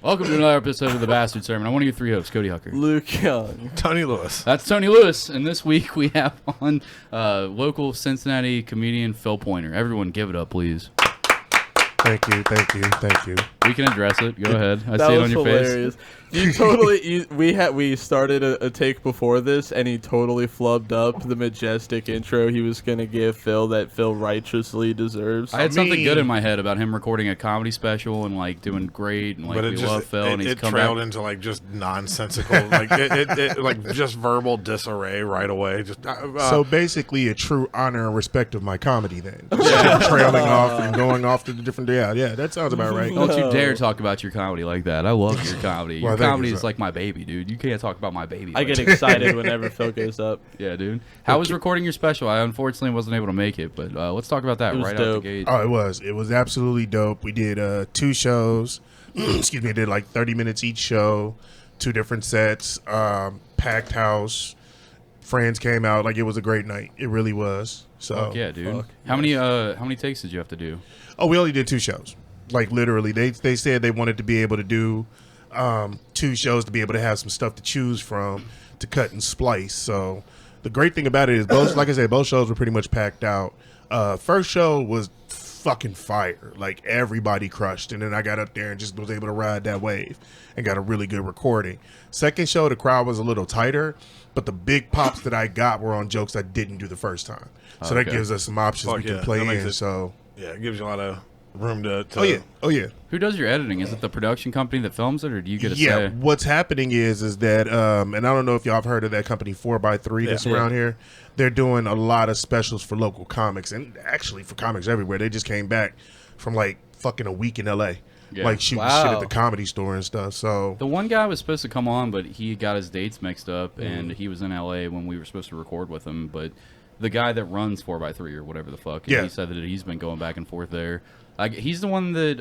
Welcome to another episode of The Bastard Sermon. I'm one of your three hosts, Cody Hucker. Luke Young. Tony Lewis. That's Tony Lewis, and this week we have on local Cincinnati comedian Phil Pointer. Everyone give it up, please. Thank you. We can address it. Go ahead. I That see it was on your hilarious. face. You totally. We started a take before this, and he totally flubbed up the majestic intro he was gonna give Phil that Phil righteously deserves. I had something good in my head about him recording a comedy special and like doing great and like we love Phil and he's come trailed back into like just nonsensical, like it like just verbal disarray right away. Just so basically, a true honor and respect of my comedy. Then trailing off and going off to the different. Yeah, that sounds about right. Don't you dare talk about your comedy like that. I love your comedy. Well, Your comedy is like my baby, dude. You can't talk about my baby. I get excited whenever Phil goes up. Yeah, dude. How was recording your special? I unfortunately wasn't able to make it, but let's talk about that It was right out the dope. gate. Oh, it was absolutely dope. We did 2 shows. Excuse me, did like 30 minutes each show, 2 different sets, packed house. Friends came out. Like, it was a great night. It really was. So Fuck yeah, dude. Fuck. How many takes did you have to do? Oh, we only did 2 shows. Like, literally, they said they wanted to be able to do 2 shows to be able to have some stuff to choose from to cut and splice. So the great thing about it is both, like I said, both shows were pretty much packed out. First show was fucking fire. Like, everybody crushed, and then I got up there and just was able to ride that wave and got a really good recording. Second show, the crowd was a little tighter, but the big pops that I got were on jokes I didn't do the first time. So that gives us some options we can play in. So yeah, it gives you a lot of room to Oh yeah. Who does your editing? Is it the production company that films it, or do you get a Yeah, say? what's happening is that, and I don't know if y'all have heard of that company 4x3 that's around here. They're doing a lot of specials for local comics, and actually for comics everywhere. They just came back from like fucking a week in LA, like shooting shit at the Comedy Store and stuff. So The one guy was supposed to come on, but he got his dates mixed up, and he was in LA when we were supposed to record with him. But the guy that runs 4x3 or whatever the fuck, he said that he's been going back and forth there. He's the one that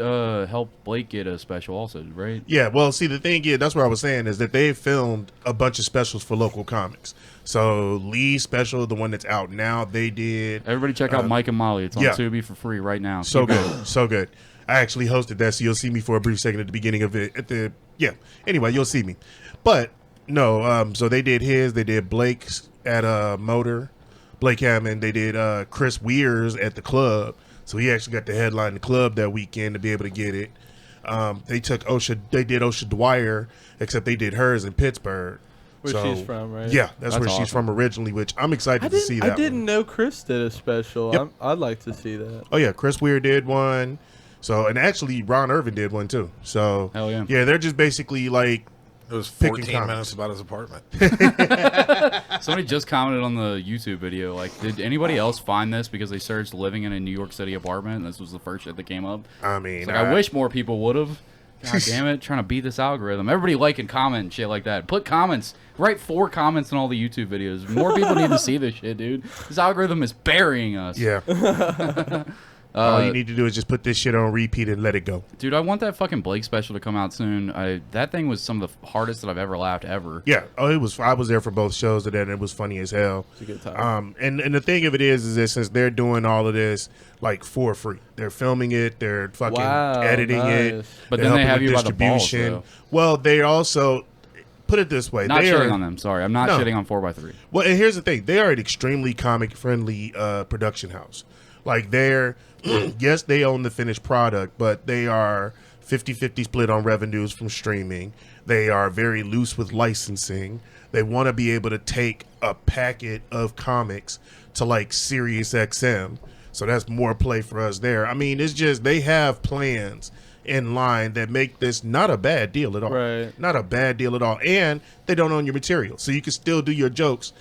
helped Blake get a special also, right? yeah, well, see, the thing is, that's what I was saying, is that they filmed a bunch of specials for local comics. So Lee's special, the one that's out now, they did. Everybody check out Mike and Molly. It's on Tubi for free right now. So good, so good. I actually hosted that, so you'll see me for a brief second at the beginning of it. Anyway, you'll see me. But no, so they did his. They did Blake's at Motor, Blake Hammond. They did Chris Weir's at the club. So he actually got to headline the club that weekend to be able to get it. They did Osha Dwyer, except they did hers in Pittsburgh. Where she's from, right? Yeah, that's where awesome. she's from originally, which I'm excited to see that. I didn't know Chris did a special. Yep. I'd like to see that. Oh yeah, Chris Weir did one. So, and actually Ron Irvin did one too. So Hell yeah. Yeah, they're just basically like It was Picking 14 comics. minutes about his apartment. Somebody just commented on the YouTube video, like, did anybody else find this because they searched living in a New York City apartment and this was the first shit that came up? I mean, It's like, I wish more people would have. God damn it, trying to beat this algorithm. Everybody like and comment and shit like that. Put comments. Write 4 comments in all the YouTube videos. More people need to see this shit, dude. This algorithm is burying us. Yeah. All you need to do is just put this shit on repeat and let it go. Dude, I want that fucking Blake special to come out soon. That thing was some of the hardest that I've ever laughed ever. Yeah. Oh, it was. I was there for both shows of that, and it was funny as hell. It's a good time. And the thing of it is that since they're doing all of this like for free, they're filming it, they're fucking editing it, But they're then they helping have with you by the balls, distribution. though. Well, they also put it this way. Not they shitting are, on them. Sorry, I'm not No. shitting on 4x3. Well, and here's the thing. They are an extremely comic-friendly production house. Like, they're, yes, they own the finished product, but they are 50-50 split on revenues from streaming. They are very loose with licensing. They want to be able to take a packet of comics to, like, Sirius XM. So that's more play for us there. I mean, it's just they have plans in line that make this not a bad deal at all. Right. Not a bad deal at all. And they don't own your material. So you can still do your jokes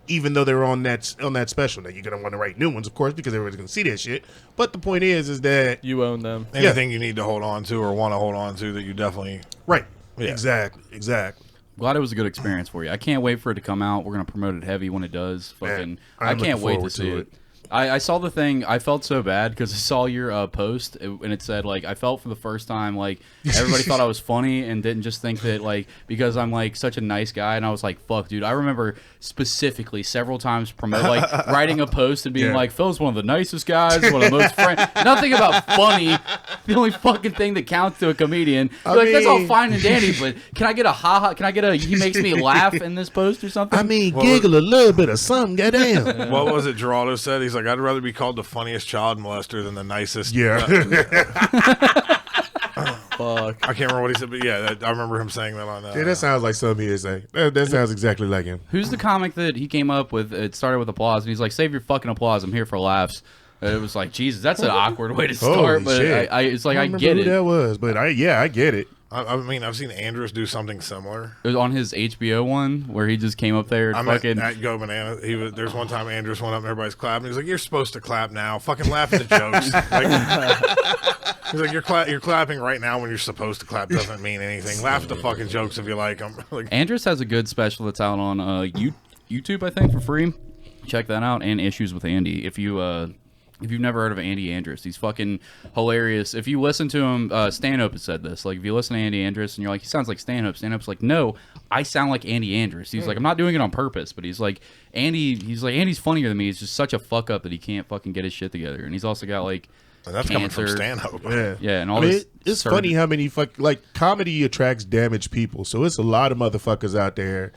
even though they're on that special. Now, you're going to want to write new ones, of course, because everybody's going to see that shit. But the point is that... You own them. Anything you need to hold on to or want to hold on to that you definitely... Right. Yeah. Exactly. Glad it was a good experience for you. I can't wait for it to come out. We're going to promote it heavy when it does. Fucking, Man, I I'm can't looking wait to forward see to it. I saw the thing. I felt so bad because I saw your post and it said like I felt for the first time like everybody thought I was funny and didn't just think that like because I'm like such a nice guy, and I was like, fuck, dude. I remember specifically several times writing a post and being like, Phil's one of the nicest guys, one of the most nothing about funny. The only fucking thing that counts to a comedian. That's all fine and dandy, but can I get a ha-ha? Can I get a he makes me laugh in this post or something? I mean, giggle a little bit of something, goddamn. What was it Geraldo said? He's like, I'd rather be called the funniest child molester than the nicest. Yeah. Fuck. I can't remember what he said, but yeah, I remember him saying that on that. Yeah, that sounds like something he'd say. That sounds exactly like him. Who's the comic that he came up with? It started with applause, and he's like, save your fucking applause. I'm here for laughs. And it was like, Jesus, that's an awkward way to start. Holy but shit. It's like, I don't get remember it. who that was, but I get it. I mean, I've seen Andrews do something similar. It was on his HBO one where he just came up there and I'm fucking... at Go Banana. There's one time Andrews went up and everybody's clapping. He's like, you're supposed to clap now. Fucking laugh at the jokes. He's like, you're clapping right now when you're supposed to clap doesn't mean anything. Laugh at the fucking jokes if you like them. Andrews has a good special that's out on YouTube, I think, for free. Check that out. And Issues with Andy. If you've never heard of Andy Andrus, he's fucking hilarious. If you listen to him, Stanhope has said this. Like, if you listen to Andy Andrus and you're like, he sounds like Stanhope. Stanhope's like, no, I sound like Andy Andrus. He's like, I'm not doing it on purpose, but he's like, Andy's funnier than me. He's just such a fuck up that he can't fucking get his shit together. And he's also got like and that's cancer. Coming from Stanhope. Yeah, and all this. It's funny how many comedy attracts damaged people. So it's a lot of motherfuckers out there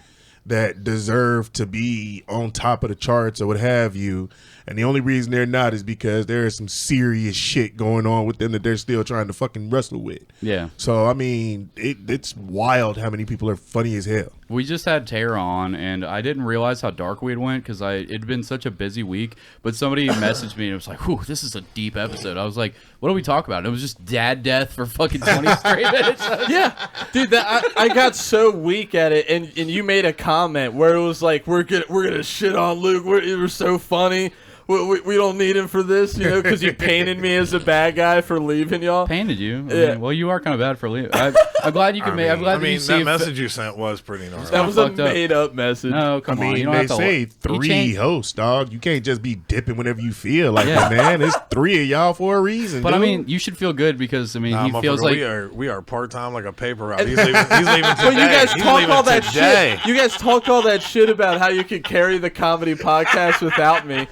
that deserve to be on top of the charts or what have you. And the only reason they're not is because there is some serious shit going on with them that they're still trying to fucking wrestle with. Yeah. So, I mean, it's wild how many people are funny as hell. We just had Tara on, and I didn't realize how dark we had went because it'd been such a busy week. But somebody messaged me and it was like, "Whew, this is a deep episode." I was like, "What do we talk about?" And it was just dad death for fucking 20 straight minutes. Yeah, dude, I got so weak at it, and you made a comment where it was like, "We're gonna shit on Luke. We're so funny." We don't need him for this, you know, because you painted me as a bad guy for leaving y'all. Painted you? Yeah. Well, you are kind of bad for leaving. I'm glad you can make. I'm glad that you see that message you sent was pretty gnarly. That was a made-up message. No, come on. You don't they have to say three hosts, dog. You can't just be dipping whenever you feel like it, man. It's three of y'all for a reason. But dude. I mean, you should feel good because I mean, he feels like we are part-time like a paper route. He's leaving today. But you guys talk all that shit. You guys talk all that shit about how you could carry the comedy podcast without me.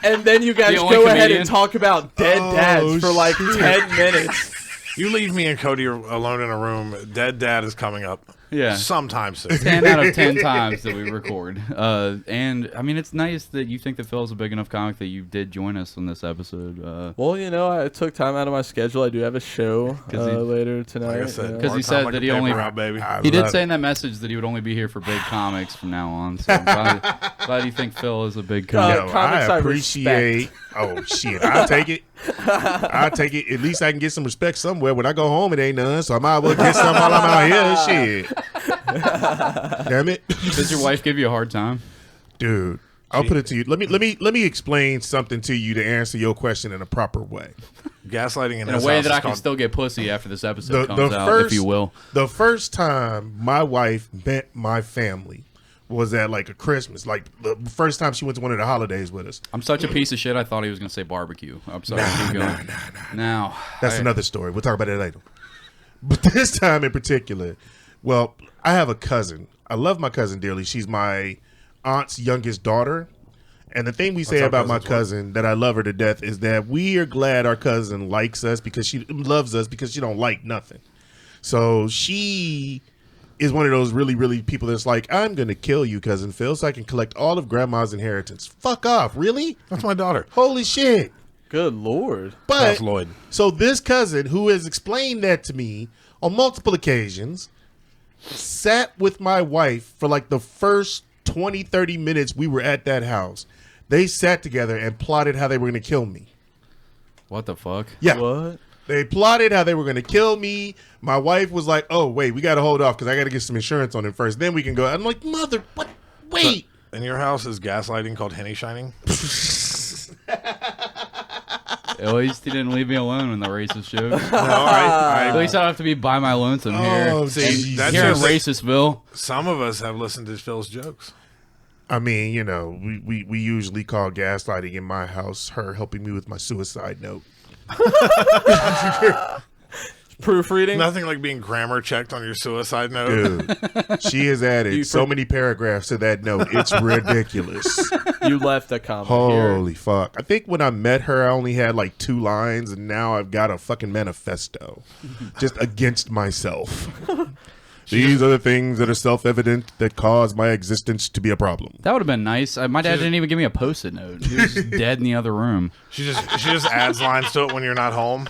And then you guys go ahead and talk about dead dads for like 10 minutes. You leave me and Cody alone in a room. Dead dad is coming up. Yeah. Sometime soon. 10 out of 10 times that we record. And, I mean, it's nice that you think that Phil's a big enough comic that you did join us on this episode. Well, you know, I took time out of my schedule. I do have a show later tonight. Like I said, because he said that he only... baby. He did say in that message that he would only be here for big comics from now on. So I'm glad you think Phil is a big comic. I appreciate... Oh, shit. I'll take it. I'll take it. At least I can get some respect somewhere. When I go home, it ain't none. So I might as well get some while I'm out here. Shit. Damn it. Does your wife give you a hard time? Dude, I'll put it to you. Let me explain something to you to answer your question in a proper way. Gaslighting in a way that I can still get pussy after this episode comes out, if you will. The first time my wife met my family was at like a Christmas, like the first time she went to one of the holidays with us. I'm such a piece of shit. I thought he was gonna say barbecue. I'm sorry. Nah. Now that's another story. We'll talk about that later. But this time in particular, well, I have a cousin. I love my cousin dearly. She's my aunt's youngest daughter. And the thing we say about my cousin that I love her to death is that we are glad our cousin likes us because she loves us because she don't like nothing. So she is one of those really, really people that's like, I'm going to kill you, Cousin Phil, so I can collect all of Grandma's inheritance. Fuck off. Really? That's my daughter. Holy shit. Good Lord. But, that's Lloyd. So this cousin, who has explained that to me on multiple occasions, sat with my wife for like the first 20, 30 minutes we were at that house. They sat together and plotted how they were going to kill me. What the fuck? Yeah. What? They plotted how they were going to kill me. My wife was like, oh, wait, we got to hold off because I got to get some insurance on it first. Then we can go. I'm like, mother, what? Wait. So in your house is gaslighting called henny shining? At least he didn't leave me alone in the racist jokes. No, At least I don't have to be by my lonesome here. Oh, See, that's Hearing just racist, Bill. some of us have listened to Phil's jokes. I mean, you know, we usually call gaslighting in my house her helping me with my suicide note. Proofreading? Nothing like being grammar checked on your suicide note. Dude, she has added so many paragraphs to that note. It's ridiculous. You left a comment Holy here. fuck. I think when I met her, I only had like 2 lines, and now I've got a fucking manifesto just against myself. These are the things that are self-evident that cause my existence to be a problem. That would have been nice. My dad didn't even give me a Post-it note. He was just dead in the other room. She just adds lines to it when you're not home.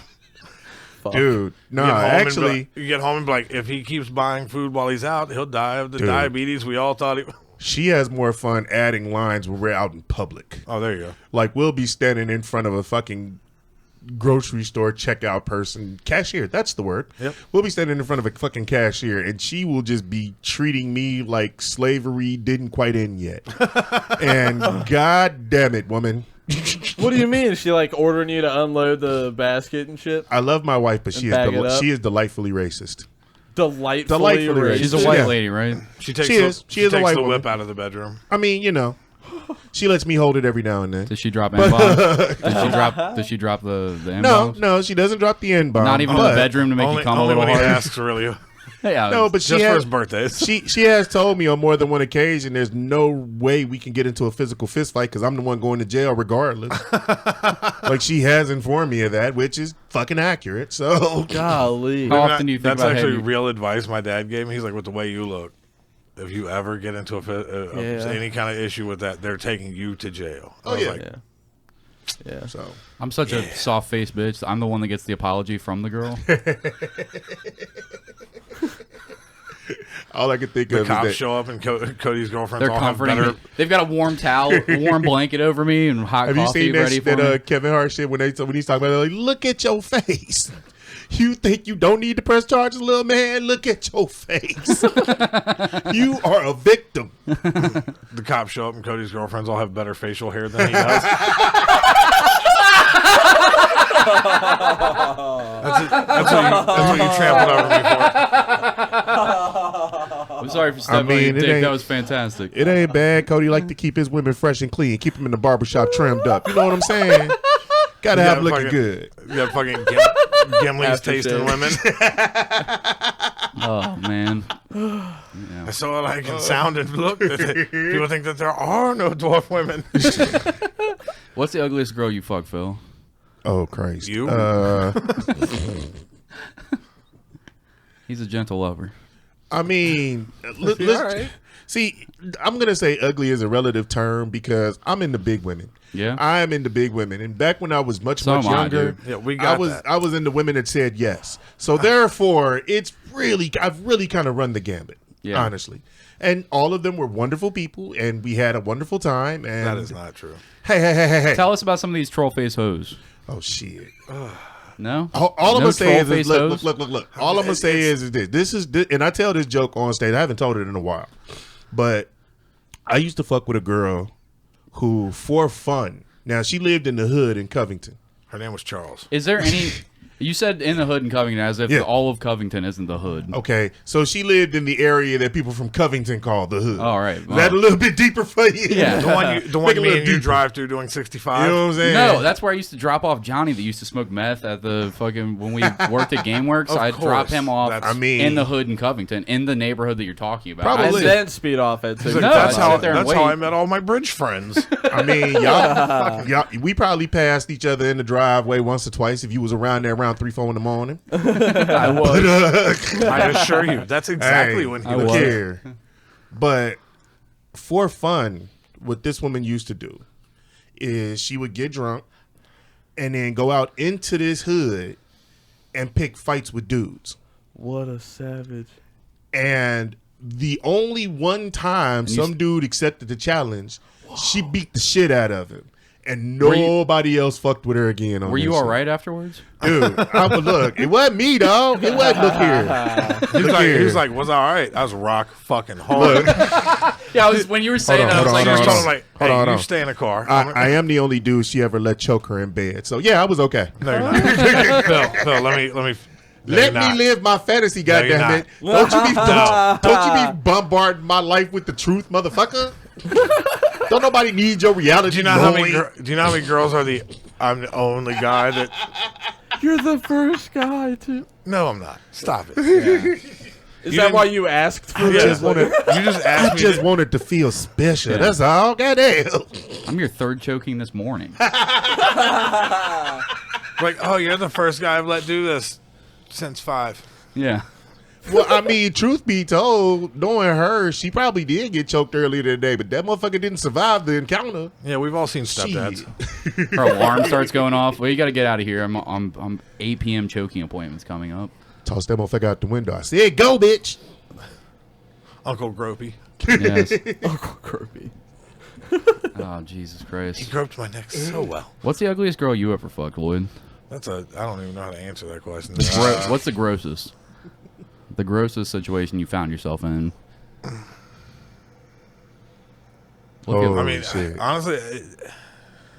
Dude, no, actually... You get home and be like, if he keeps buying food while he's out, he'll die of the diabetes we all thought he... She has more fun adding lines when we're out in public. Oh, there you go. Like, we'll be standing in front of a fucking grocery store checkout person, cashier, that's the word. Yep. We'll be standing in front of a fucking cashier, and she will just be treating me like slavery didn't quite end yet. And god damn it, woman. What do you mean? Is she like ordering you to unload the basket and shit? I love my wife, but she is delightfully racist. Delightfully racist. She's a white lady, right? She takes She is a white the woman. whip out of the bedroom. I mean, you know, she lets me hold it every now and then. Does she drop N-bombs? Does she drop the N-bombs? No, she doesn't drop the N-bomb. Not even in the bedroom to make you come a little when he hard? asks, really. Yeah, No, but Just for his birthdays. She has told me on more than one occasion there's no way we can get into a physical fist fight because I'm the one going to jail regardless. Like, she has informed me of that, which is fucking accurate. So Golly. How often do you think That's about actually having- real advice my dad gave me. He's like, with the way you look, if you ever get into any kind of issue with that, they're taking you to jail. I was like, Yeah. So I'm such a soft-faced bitch. I'm the one that gets the apology from the girl. all I can think the of cops is that show up and Cody's girlfriends They're all have comforting better. me. They've got a warm towel, a warm blanket over me, and hot have you coffee seen that, ready for me. that Kevin Hart shit when he's talking about it, like, look at your face. You think you don't need to press charges, little man? Look at your face. You are a victim. The cops show up and Cody's girlfriends all have better facial hair than he does. That's what you trampled over me for. I'm sorry for stepping on your dick. That was fantastic. It ain't bad. Cody like to keep his women fresh and clean, keep them in the barbershop trimmed up. You know what I'm saying? Gotta have looking good. Yeah, fucking Gimli's tasting women. Oh man. I saw like and sound and look. People think that there are no dwarf women. What's the ugliest girl you fuck, Phil? Oh Christ! You? He's a gentle lover. I mean, see, I'm gonna say ugly is a relative term because I'm into big women. Yeah, I am into big women, and back when I was much am I, younger, dude. Yeah, we got that. I was into women that said yes. So therefore, I've really kind of run the gambit, honestly. And all of them were wonderful people, and we had a wonderful time. And That is not true. Hey! Tell us about some of these troll face hoes. Oh shit! No. All I'm gonna say is troll-faced look. hoes? All I'm gonna say is this. This is, and I tell this joke on stage. I haven't told it in a while, but I used to fuck with a girl who, for fun. Now she lived in the hood in Covington. Her name was Charles. Is there any? You said in the hood in Covington, as if all of Covington isn't the hood. Okay, so she lived in the area that people from Covington call the hood. All right. Is that a little bit deeper for you? Yeah. The one me and you drive through doing 65. You know what I'm saying? No, that's where I used to drop off Johnny that used to smoke meth at the fucking when we worked at GameWorks. Of I'd drop course. him off in the hood in Covington, in the neighborhood that you're talking about. Probably. And then speed off at He's 6. like, No, that's I'd sit there and how wait. I met all my bridge friends. I mean, y'all, we probably passed each other in the driveway once or twice if you was around there around 3-4 in the morning. I was. I assure you, that's exactly Hey, when he I was. was. here. But for fun, what this woman used to do is she would get drunk and then go out into this hood and pick fights with dudes. What a savage. And the only one time some dude accepted the challenge, she beat the shit out of him. And nobody else fucked with her again. Were you all right afterwards? Dude, look, it wasn't me, dog. It wasn't, look here. He was like, was all right. I was rock fucking hard. Yeah, when you were saying that, I was like, He was hold on. telling like, hey, Hold on. you stay in the car. I am the only dude she ever let choke her in bed. So yeah, I was okay. No, you're not. Phil, let me. No, Let you're me not. live my fantasy, No, you're goddammit. Don't you be bombarding my life with the truth, motherfucker. Don't nobody need your reality. Do you know how many girls are I'm the only guy that? You're the first guy to. No, I'm not. Stop it. Is that why you asked for I this? I just wanted to feel special. Yeah. That's all. Goddamn. I'm your third choking this morning. Like, oh, you're the first guy I've let do this since 5. Yeah. Well, I mean, truth be told, knowing her, she probably did get choked earlier today, but that motherfucker didn't survive the encounter. Yeah, we've all seen stepdads. Her alarm starts going off. Well, you got to get out of here. I'm 8 p.m. choking appointments coming up. Toss that motherfucker out the window. I said, go, bitch. Uncle Gropey. Yes. Uncle Gropey. Oh, Jesus Christ. He groped my neck so well. What's the ugliest girl you ever fucked, Lloyd? I don't even know how to answer that question. What's the grossest? The grossest situation you found yourself in? Honestly,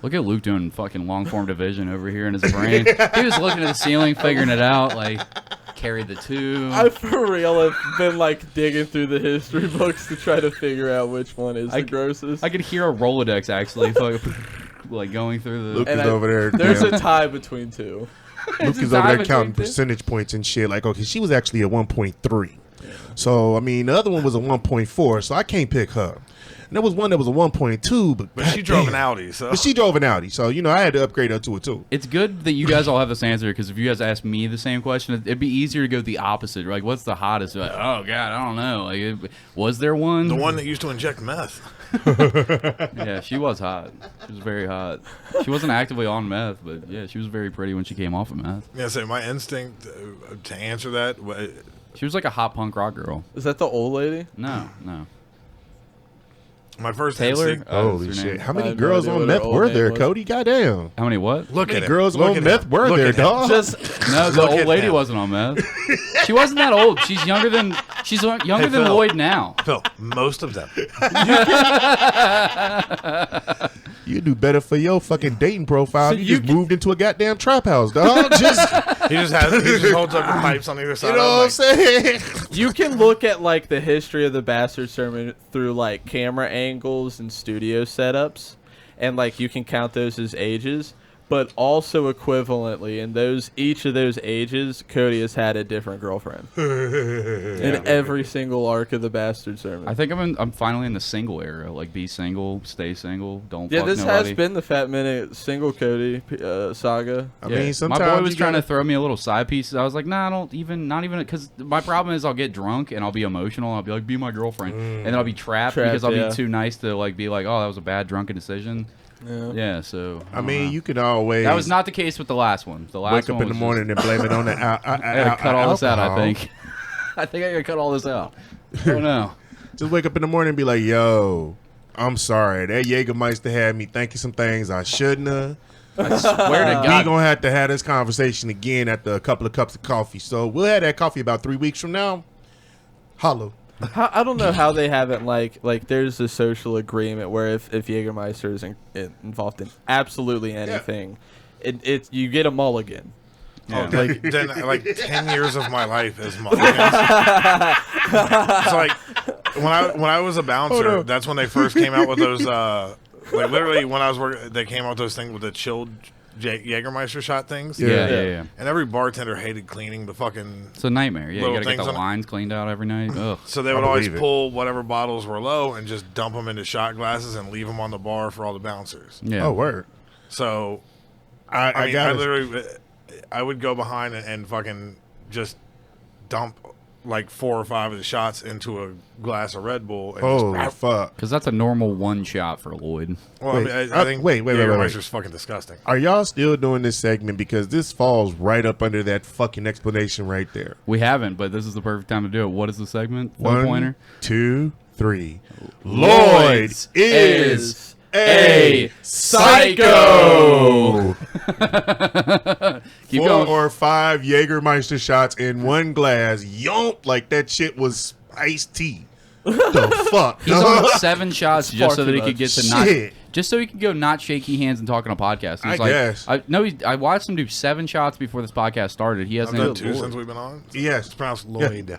look at Luke doing fucking long form division over here in his brain. He was looking at the ceiling, figuring it out, like carry the 2. I for real have been like digging through the history books to try to figure out which one is the grossest. I could hear a Rolodex actually, like going through the. Luke is over there. There's a tie between 2. Luke is over there counting percentage points and shit. Like, okay, she was actually a 1.3. Yeah. So, I mean, the other one was a 1.4, so I can't pick her. And there was one that was a 1.2, but she drove an Audi, so. But she drove an Audi, so, you know, I had to upgrade her to a 2. It's good that you guys all have this answer, because if you guys asked me the same question, it'd be easier to go the opposite. Like, what's the hottest? Like, oh, God, I don't know. Like, was there one? The one that used to inject meth. Yeah, she was hot. She was very hot. She wasn't actively on meth, but yeah, she was very pretty when she came off of meth. Yeah, so my instinct to answer that. She was like a hot punk rock girl. Is that the old lady? No. My first Taylor. instinct. Holy shit! How many girls on meth were there, Cody? Goddamn! How many what? Look at girls on meth were there, dog. No, the old lady wasn't on meth. She wasn't that old. She's younger than Phil. Lloyd now. Phil, most of them. You do better for your fucking dating profile. So you just moved into a goddamn trap house, dog. He just holds up the pipes on either side. You know what I'm saying? You can look at like the history of the Bastard Sermon through like camera angles and studio setups, and like you can count those as ages. But also equivalently, in each of those ages, Cody has had a different girlfriend in every single arc of the Bastard Sermon. I think I'm finally in the single era. Like, be single, stay single, don't. Yeah, fuck this nobody. has been the Fat Minute single Cody saga. I mean, sometimes my boy was trying to throw me a little side piece. I was like, nah, not even, because my problem is I'll get drunk and I'll be emotional. And I'll be like, be my girlfriend, and then I'll be trapped because I'll be too nice to like be like, oh, that was a bad drunken decision. Yeah, so I mean, you could always. That was not the case with the last one. The last wake one up in the morning and blame it on the. I gotta cut all this out. I think. I gotta cut all this out. I don't know. Just wake up in the morning and be like, "Yo, I'm sorry. That Jägermeister had me thinking some things I shouldn't have." I swear to God, we gonna have to have this conversation again after a couple of cups of coffee. So we'll have that coffee about 3 weeks from now. Holla. I don't know how they haven't like there's a social agreement where if Jägermeister is involved in absolutely anything, you get a mulligan. Yeah. Like 10 years of my life as mulligans. It's like when I was a bouncer, that's when they first came out with those. Like literally when I was working, they came out with those things with the chilled Jägermeister shot things. Yeah. And every bartender hated cleaning the fucking. It's a nightmare. Yeah, you gotta get the lines cleaned out every night. Ugh. So they would always pull whatever bottles were low and just dump them into shot glasses and leave them on the bar for all the bouncers. Yeah. Oh, word. So I would go behind and fucking just dump like 4 or 5 of the shots into a glass of Red Bull. And fuck! Because that's a normal one shot for Lloyd. Well, I think Jägermeister's fucking disgusting. Are y'all still doing this segment? Because this falls right up under that fucking explanation right there. We haven't, but this is the perfect time to do it. What is the segment? 1, pointer. 2, 3. Lloyd is a psycho. 4 or 5 Jägermeister shots in one glass. Yomp, like that shit was iced tea. The fuck? He's on 7 shots just so that he could get to shit. Just so he could go not shaky hands and talk on a podcast. He's I guess. I watched him do 7 shots before this podcast started. He hasn't done 2 since we've been on. Yes, it's pronounced Lloyd. Yeah.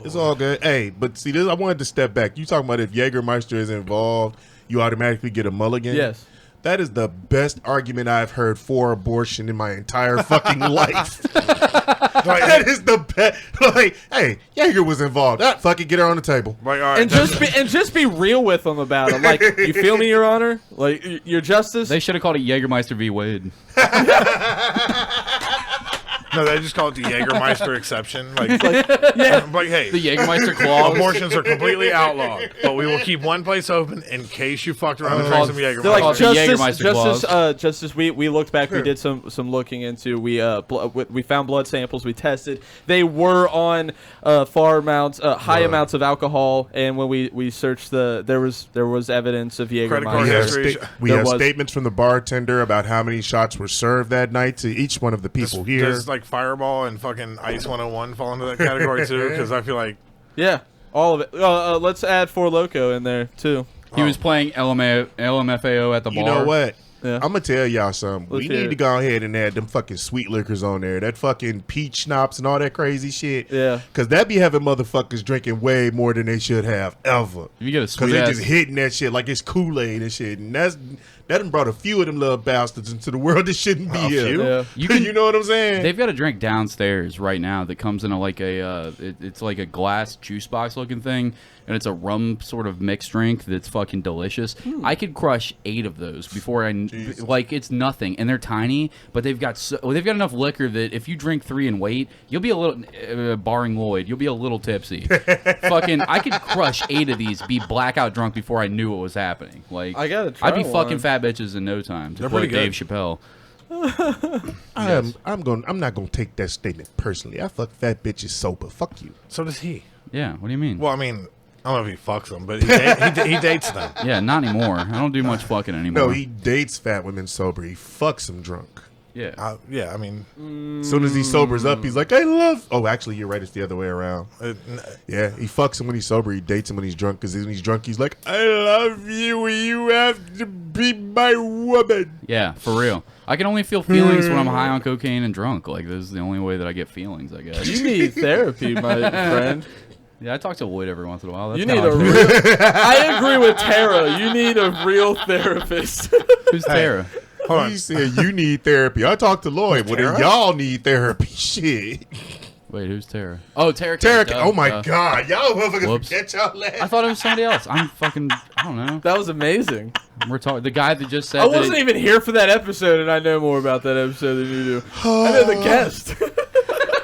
It's all good. Hey, but see, this I wanted to step back. You talking about if Jägermeister is involved, you automatically get a mulligan. Yes. That is the best argument I've heard for abortion in my entire fucking life. That is the best. Like, hey, Jaeger was involved. Fucking get her on the table. Like, all right, And just be real with them about it. Like, you feel me, Your Honor? Like, your justice? They should have called it Jägermeister v. Wade. no, they just call it the Jägermeister exception. Like, yeah. like, hey, The Jägermeister clause. abortions are completely outlawed, but we will keep one place open in case you fucked around and drank some They're Jägermeister. like, the Jägermeister clause. Justice, we looked back. We did some looking into. We found blood samples. We tested. They were on high amounts of alcohol. And when we searched there was evidence of Credit card Jägermeister. history. We have statements from the bartender about how many shots were served that night to each one of the people here. Does like Fireball and fucking Ice 101 fall into that category too? Because I feel like Yeah, all of it. Let's add Four Loko in there too. He was playing LMFAO at the bar. You know what? Yeah. I'm gonna tell y'all something. Let's We hear need it. to go ahead and add them fucking sweet liquors on there. That fucking peach schnapps and all that crazy shit. Yeah. Cause that be having motherfuckers drinking way more than they should have ever. If you get a Cause sweet they ass, just hitting that shit like it's Kool-Aid and shit. And that done brought a few of them little bastards into the world that shouldn't be here. few? Yeah. You know what I'm saying? they've got a drink downstairs right now that comes in it's like a glass juice box looking thing, and it's a rum sort of mixed drink that's fucking delicious. I could crush 8 of those before like it's nothing, and they're tiny, but they've got enough liquor that if you drink 3 and wait, you'll be a little barring Lloyd, you'll be a little tipsy. Fucking, I could crush 8 of these, be blackout drunk before I knew what was happening. Like, I gotta try I'd be one. fucking fat bitches in no time. To They're quote pretty good. Dave Chappelle. I'm not gonna take that statement personally. I fuck fat bitches sober. Fuck you. so does he. Yeah, what do you mean? Well, I mean, I don't know if he fucks them, but he dates them. Yeah, not anymore. I don't do much fucking anymore. No, he dates fat women sober. He fucks them drunk. Yeah. Yeah, I mean, As soon as he sobers up, he's like, I love. Oh, actually, you're right. It's the other way around. Yeah, he fucks him when he's sober. He dates him when he's drunk. Because when he's drunk, he's like, I love you. You have to be my woman. Yeah, for real. I can only feel feelings when I'm high on cocaine and drunk. Like, this is the only way that I get feelings, I guess. You need therapy, my friend. Yeah, I talk to Lloyd every once in a while. That's You how need I a feel. real. I agree with Tara. You need a real therapist. Who's Tara? hold on. He said, you need therapy. I talked to Lloyd. Well, then Tara? y'all need therapy. Shit. Wait, who's Tara? Oh, Tara. Tara, Duh, oh my duh. God. Y'all motherfuckers Whoops. forget y'all last. I thought it was somebody else. I don't know. That was amazing. We're talking the guy that just said I that wasn't even here for that episode, and I know more about that episode than you do. I know the guest.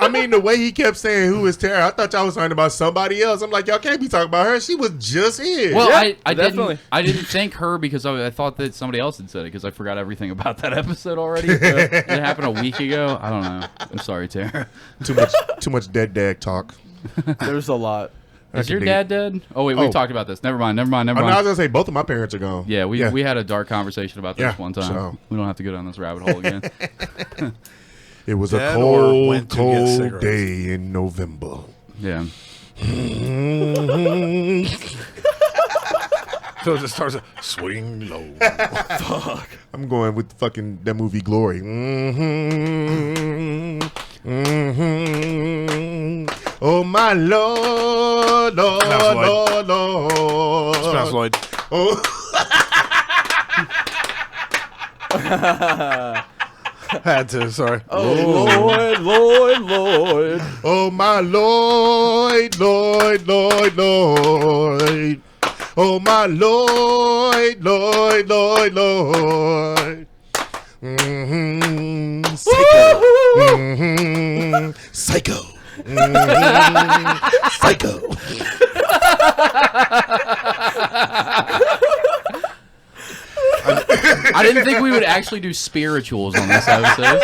I mean, the way he kept saying, who is Tara? I thought y'all was talking about somebody else. I'm like, y'all can't be talking about her. She was just here. Well, Yeah, I definitely. didn't think her because I thought that somebody else had said it because I forgot everything about that episode already. It happened a week ago. I don't know. I'm sorry, Tara. too much dead dad talk. There's a lot. Is could your be- dad dead? Oh wait, we Oh. talked about this. Never mind. Oh, no, I was gonna say both of my parents are gone. Yeah, we had a dark conversation about this Yeah, one time. so- We don't have to go down this rabbit hole again. It was a Dead or cold, went to get cold cigarettes? day in November. Yeah. So it just starts to swing low. I'm going with fucking that movie Glory. Oh my Lord, Lord, Smells like- Lord, Lord. Smells Lloyd. Oh. Had to, sorry. Oh, Lord. Oh my Lord, Lord, Lord, Lord. Oh my Lord, Lord, Lord, Lord. Psycho. Psycho. Psycho. I didn't think we would actually do spirituals on this episode.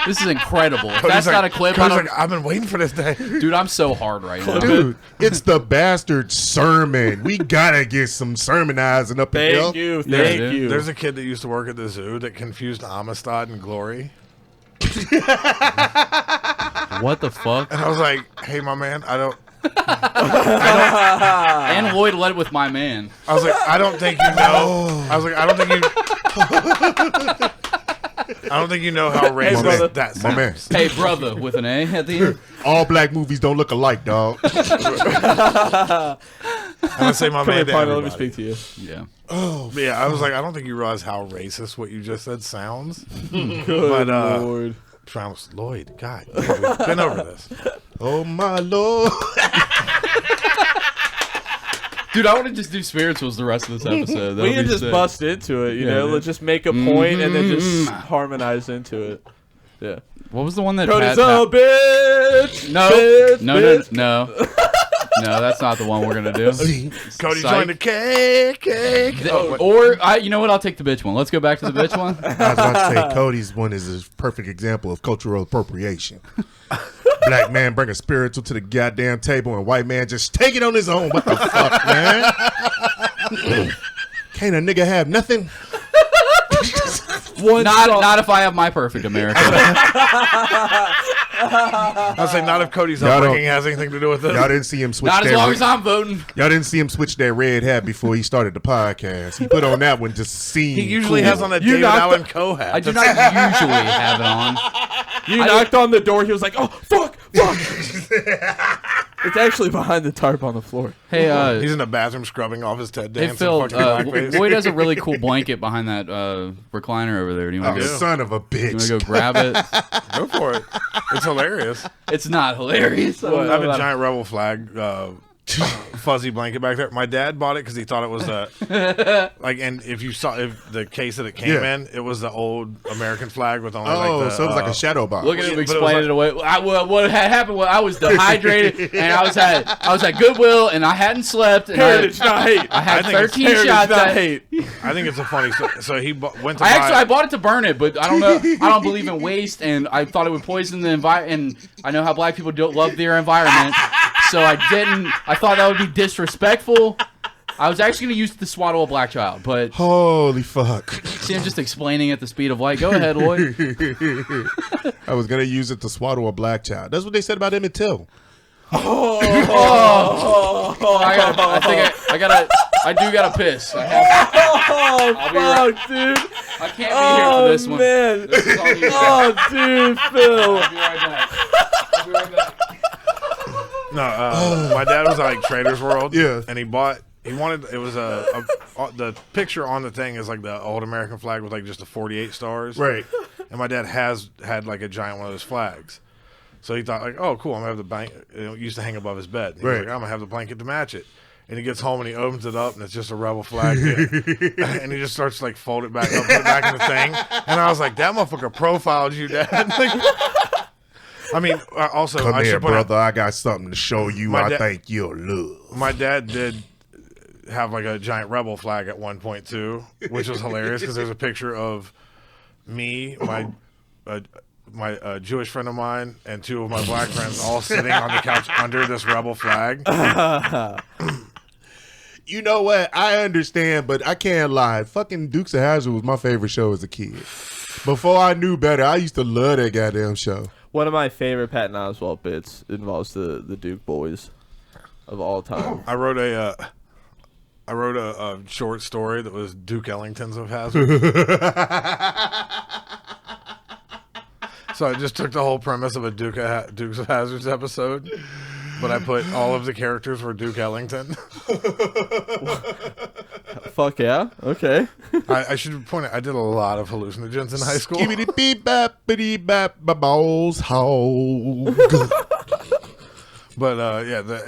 This is incredible. If that's Cody's not a clip. I Cody's don't, like, I've been waiting for this day. dude, I'm so hard right now. Dude, it's the bastard sermon. We gotta get some sermonizing up in here. Thank you. Yeah, Thank dude. you. There's a kid that used to work at the zoo that confused Amistad and Glory. What the fuck? And I was like, hey, my man, I don't. And Lloyd led with my man. I was like, I don't think you know. I was like, I don't think you. I don't think you know how racist brother. that My man. sounds. Hey, brother, with an A at the end. All black movies don't look alike, dog. I'm gonna say my Come here, man to partner. Let me everybody. speak to you. Yeah. Oh, Yeah, I was like, I don't think you realize how racist what you just said sounds. Good But Lord. Travis Lloyd, God, we've been over this. oh my Lord. Dude, I want to just do spirituals the rest of this episode. We can just bust into it, you know? dude. Let's just make a point and then just harmonize into it. Yeah. What was the one that Cody's Pat- a bitch. No, bitch, no, bitch. no, no. No, that's not the one we're gonna do. Cody Psych. joined the cake. You know what? I'll take the bitch one. Let's go back to the bitch one. I was about to say Cody's one is a perfect example of cultural appropriation. Black man bring a spiritual to the goddamn table and white man just take it on his own. What the fuck, man? Can't a nigga have nothing? Not if I have my perfect America. I'll say not if Cody's Y'all upbringing has anything to do with this. Y'all didn't see him switch Not as that long red- as I'm voting. Y'all didn't see him switch that red hat before he started the podcast. He put on that one just to seem He usually cool. has on a You David knocked Allen Coe hat. I do not usually have it on. You knocked on the door. He was like, oh, fuck. It's actually behind the tarp on the floor. Hey, He's in the bathroom scrubbing off his Ted hey dance. Phil, Blackface. Lloyd has a really cool blanket behind that recliner over there. Do you want Oh, to son of a bitch. go grab it? Go for it. It's hilarious. It's not hilarious. I have a giant rebel flag fuzzy blanket back there. My dad bought it because he thought it was and if the case that it came in, it was the old American flag with only So it was like a shadow box. Look at him but it was explaining it away. What had happened was I was dehydrated and I was at Goodwill and I hadn't slept. And Heritage, not hate. I had I think it's 13 Heritage, shots. not hate. I think it's a funny story. So he went to I bought it to burn it, but I don't know. I don't believe in waste, and I thought it would poison the environment. And I know how black people don't love their environment, so I didn't. I thought that would be disrespectful. I was actually going to use it to swaddle a black child, but Holy fuck. see, I'm just explaining at the speed of light. Go ahead, Lloyd. I was going to use it to swaddle a black child. That's what they said about Emmett Till. I do gotta piss. I have to. I'll be right- Fuck, dude. I can't be here for this one. Man. This is all you. Oh, dude, Phil. I'll be right back. I'll be right back. No, my dad was at like Trader's World. Yeah. And the picture on the thing is like the old American flag with like just the 48 stars. Right. And my dad had like a giant one of those flags. So he thought like, oh, cool, I'm going to have the blanket. It used to hang above his bed. He was Right. like, I'm going to have the blanket to match it. And he gets home and he opens it up and it's just a rebel flag. And he just starts to like fold it back up, put it back in the thing. And I was like, that motherfucker profiled you, Dad. Like, I mean, also, Come I here, should point out, brother. I got something to show you. My I da- think you'll love. my dad did have like a giant rebel flag at one point too, which was hilarious because there's a picture of me, my Jewish friend of mine, and two of my black friends all sitting on the couch under this rebel flag. You know what? I understand, but I can't lie. Fucking Dukes of Hazzard was my favorite show as a kid. Before I knew better, I used to love that goddamn show. One of my favorite Patton Oswalt bits involves the Duke boys of all time. I wrote a short story that was Duke Ellingtons of Hazzard. So I just took the whole premise of a Dukes of Hazzards episode, but I put all of the characters were Duke Ellington. Fuck yeah. Okay. I should point out, I did a lot of hallucinogens in high school. Skibbity beep bap bitty bap balls hog. But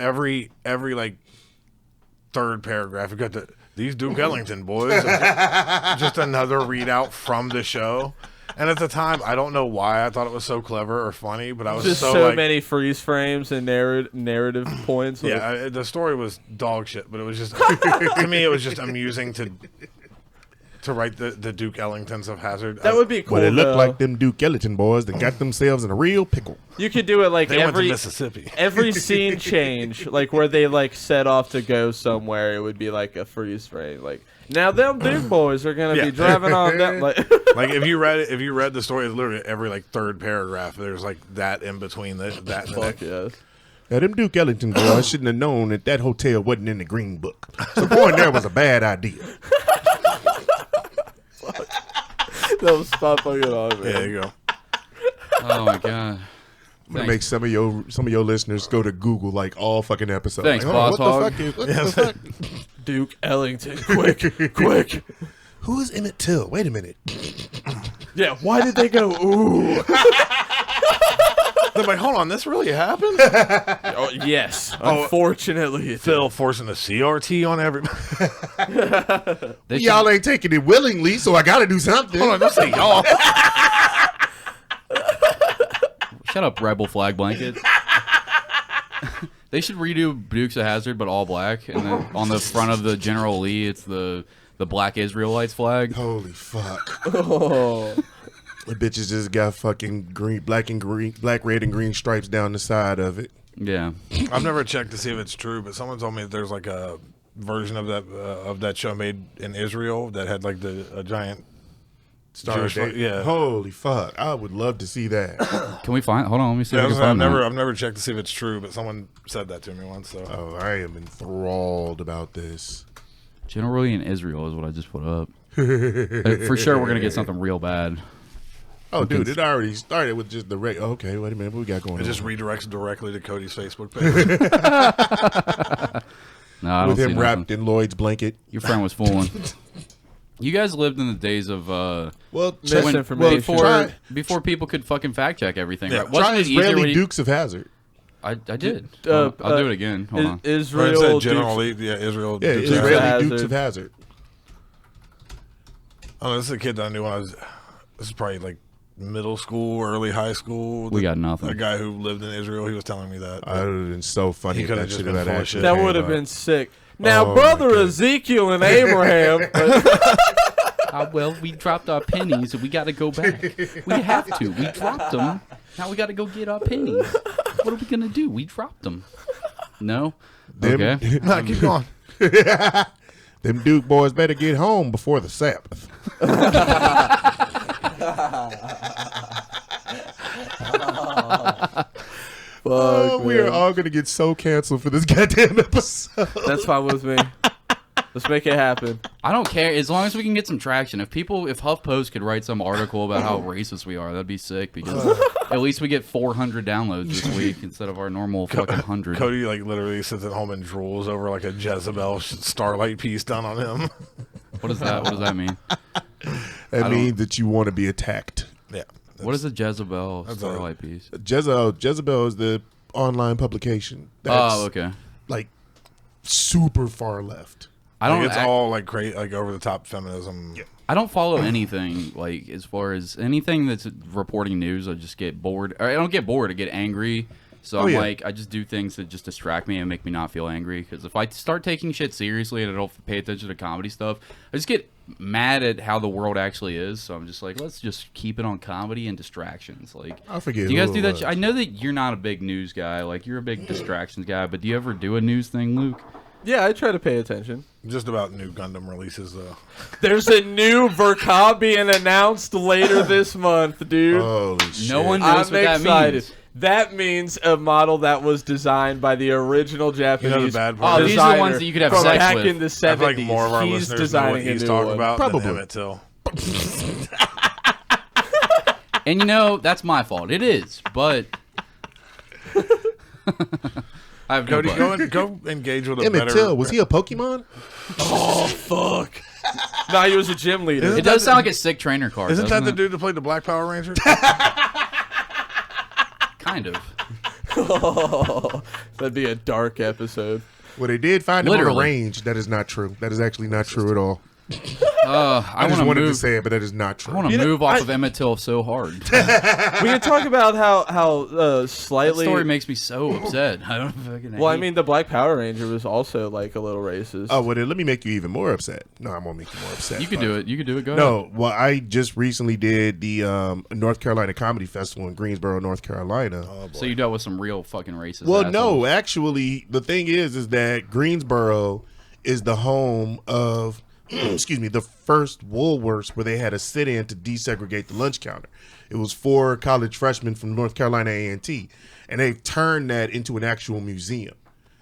every like third paragraph, you got these Duke Ellington boys. Just another readout from the show. And at the time, I don't know why I thought it was so clever or funny, but I was Just so like, many freeze frames and narrative points. yeah, the story was dog shit, but it was just to me it was just amusing to write the Duke Ellingtons of Hazzard. That would be cool. But it looked though. like them Duke Ellington boys that got themselves in a real pickle. You could do it like they went to every Mississippi. every scene change, like where they like set off to go somewhere. It would be like a freeze frame. Like now, them Duke boys are gonna be driving on that. Like, Like if you read the story, literally every like third paragraph, there's like that in between that and the fuck next. yes. Now, them Duke Ellington boys shouldn't have known that hotel wasn't in the green book. So going there was a bad idea. That was stop fucking on, man. Yeah, there you go. Oh my god. I'm gonna Thanks. make some of your listeners go to Google like all fucking episodes. Thanks, like, hold on, Boss what the fuck? What the fuck? Duke Ellington. Quick, quick. Who is Emmett Till? Wait a minute. Yeah, why did they go, ooh? They're like, hold on, this really happened? Oh, yes. Unfortunately, it Phil forcing a CRT on everybody. Y'all ain't taking it willingly, so I got to do something. Hold on, don't say y'all. Shut up, rebel flag blanket. They should redo Dukes of Hazzard, but all black, and then on the front of the General Lee, it's the Black Israelites flag. Holy fuck. Oh. The bitches just got fucking black, red, and green stripes down the side of it. Yeah. I've never checked to see if it's true, but someone told me that there's like a version of that show made in Israel that had like a giant Star Jewish Date. yeah. Holy fuck. I would love to see that. Can we find? Hold on, let me see. Yeah, if we can find I've never checked to see if it's true, but someone said that to me once. So Oh, I am enthralled about this. General Lee in Israel is what I just put up. For sure, we're gonna get something real bad. Oh, dude, it already started with just the okay, wait a minute. What we got going it on? just redirects directly to Cody's Facebook page. No, I with don't see him nothing. wrapped in Lloyd's blanket. Your friend was fooling. You guys lived in the days of Misinformation. before people could fucking fact check everything. Yeah, Right? Wasn't Try it easier Israeli when you- Dukes of Hazzard. I did. Uh, I'll do it again. Hold on. Israel. General Dukes- Lee, yeah, Israel. Yeah, Dukes of Israeli Hazzard. Dukes of Hazzard. Oh, this is a kid that I knew when I was. This is probably like middle school, early high school. We got nothing. A guy who lived in Israel, he was telling me that. That would have been so funny He if could've that just shit been had full of actually shit. That came would have up. been sick. Now, Oh, my brother God. Ezekiel and Abraham. Well, we dropped our pennies and we got to go back. We have to. We dropped them. Now we got to go get our pennies. What are we gonna do? We dropped them. No. Them- Okay. Nah, keep going. Them Duke boys better get home before the Sabbath. Oh, we are all gonna get so canceled for this goddamn episode. That's fine with me. Let's make it happen. I don't care as long as we can get some traction. If HuffPost could write some article about how racist we are, that'd be sick. Because at least we get 400 downloads this week instead of our normal fucking 100. Cody like literally sits at home and drools over like a Jezebel Starlight piece done on him. What is that? What does that mean? That means that you want to be attacked. Yeah. What is a Jezebel That's Starlight piece? Jezebel is the online publication. That's Oh, okay. like super far left. I don't. It's all like crazy, like over the top feminism. Yeah. I don't follow anything like as far as anything that's reporting news. I just get bored. Or I don't get bored. I get angry. So I'm yeah. like, I just do things that just distract me and make me not feel angry. Because if I start taking shit seriously and I don't pay attention to comedy stuff, I just get mad at how the world actually is. So I'm just like, let's just keep it on comedy and distractions. Like, I forget. do you guys who do it that? was. I know that you're not a big news guy. Like, you're a big distractions guy. But do you ever do a news thing, Luke? Yeah, I try to pay attention. Just about new Gundam releases though. There's a new Verkov being announced later this month, dude. Holy shit. No one knows I'm what that excited. means. That means a model that was designed by the original Japanese bad part? Oh, these are the ones that you could have from sex back with. in the I 70s. feel like more of our He's listeners know what designing he's a new talking one. about Probably. than Emmett Till. And you know, that's my fault. It is, but I have no Cody, but. go engage with a Emmett better. Till, was he a Pokemon? Oh, fuck. No, he was a gym leader. It does sound like a sick trainer card. Isn't that doesn't the it? dude that played the Black Power Ranger? Kind of. Oh, that'd be a dark episode. Well, they did find him on a Literally. range. That is not true. That is actually not true at all. I I just want to wanted to move. say it, but that is not I true. want to move off of Emmett Till so hard. That We can talk about how slightly. story makes me so upset. I don't fucking. Well, I hate- mean, the Black Power Ranger was also like a little racist. Oh, well, then let me make you even more upset. No, I'm going to make you more upset. you could do it. You could do it. Go No, well, I just recently did the North Carolina Comedy Festival in Greensboro, North Carolina. ahead. So you dealt with some real fucking racist. Well, assholes. no, actually, the thing is that Greensboro is the home of, excuse me, the first Woolworths where they had a sit-in to desegregate the lunch counter. It was 4 college freshmen from North Carolina A&T, and they've turned that into an actual museum.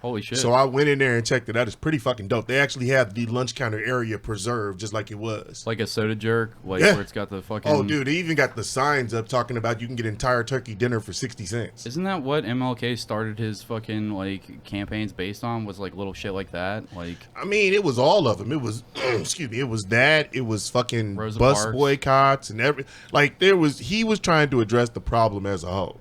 Holy shit. So I went in there and checked it out. It's pretty fucking dope. They actually have the lunch counter area preserved just like it was. Like a soda jerk, like Yeah. where it's got the fucking... Oh, dude, they even got the signs up talking about you can get entire turkey dinner for 60 cents. Isn't that what MLK started his fucking, like, campaigns based on? Was, like, little shit like that? Like... I mean, it was all of them. It was, excuse me, it was that. It was fucking Rosa bus Parks. boycotts and every... Like, he was trying to address the problem as a whole.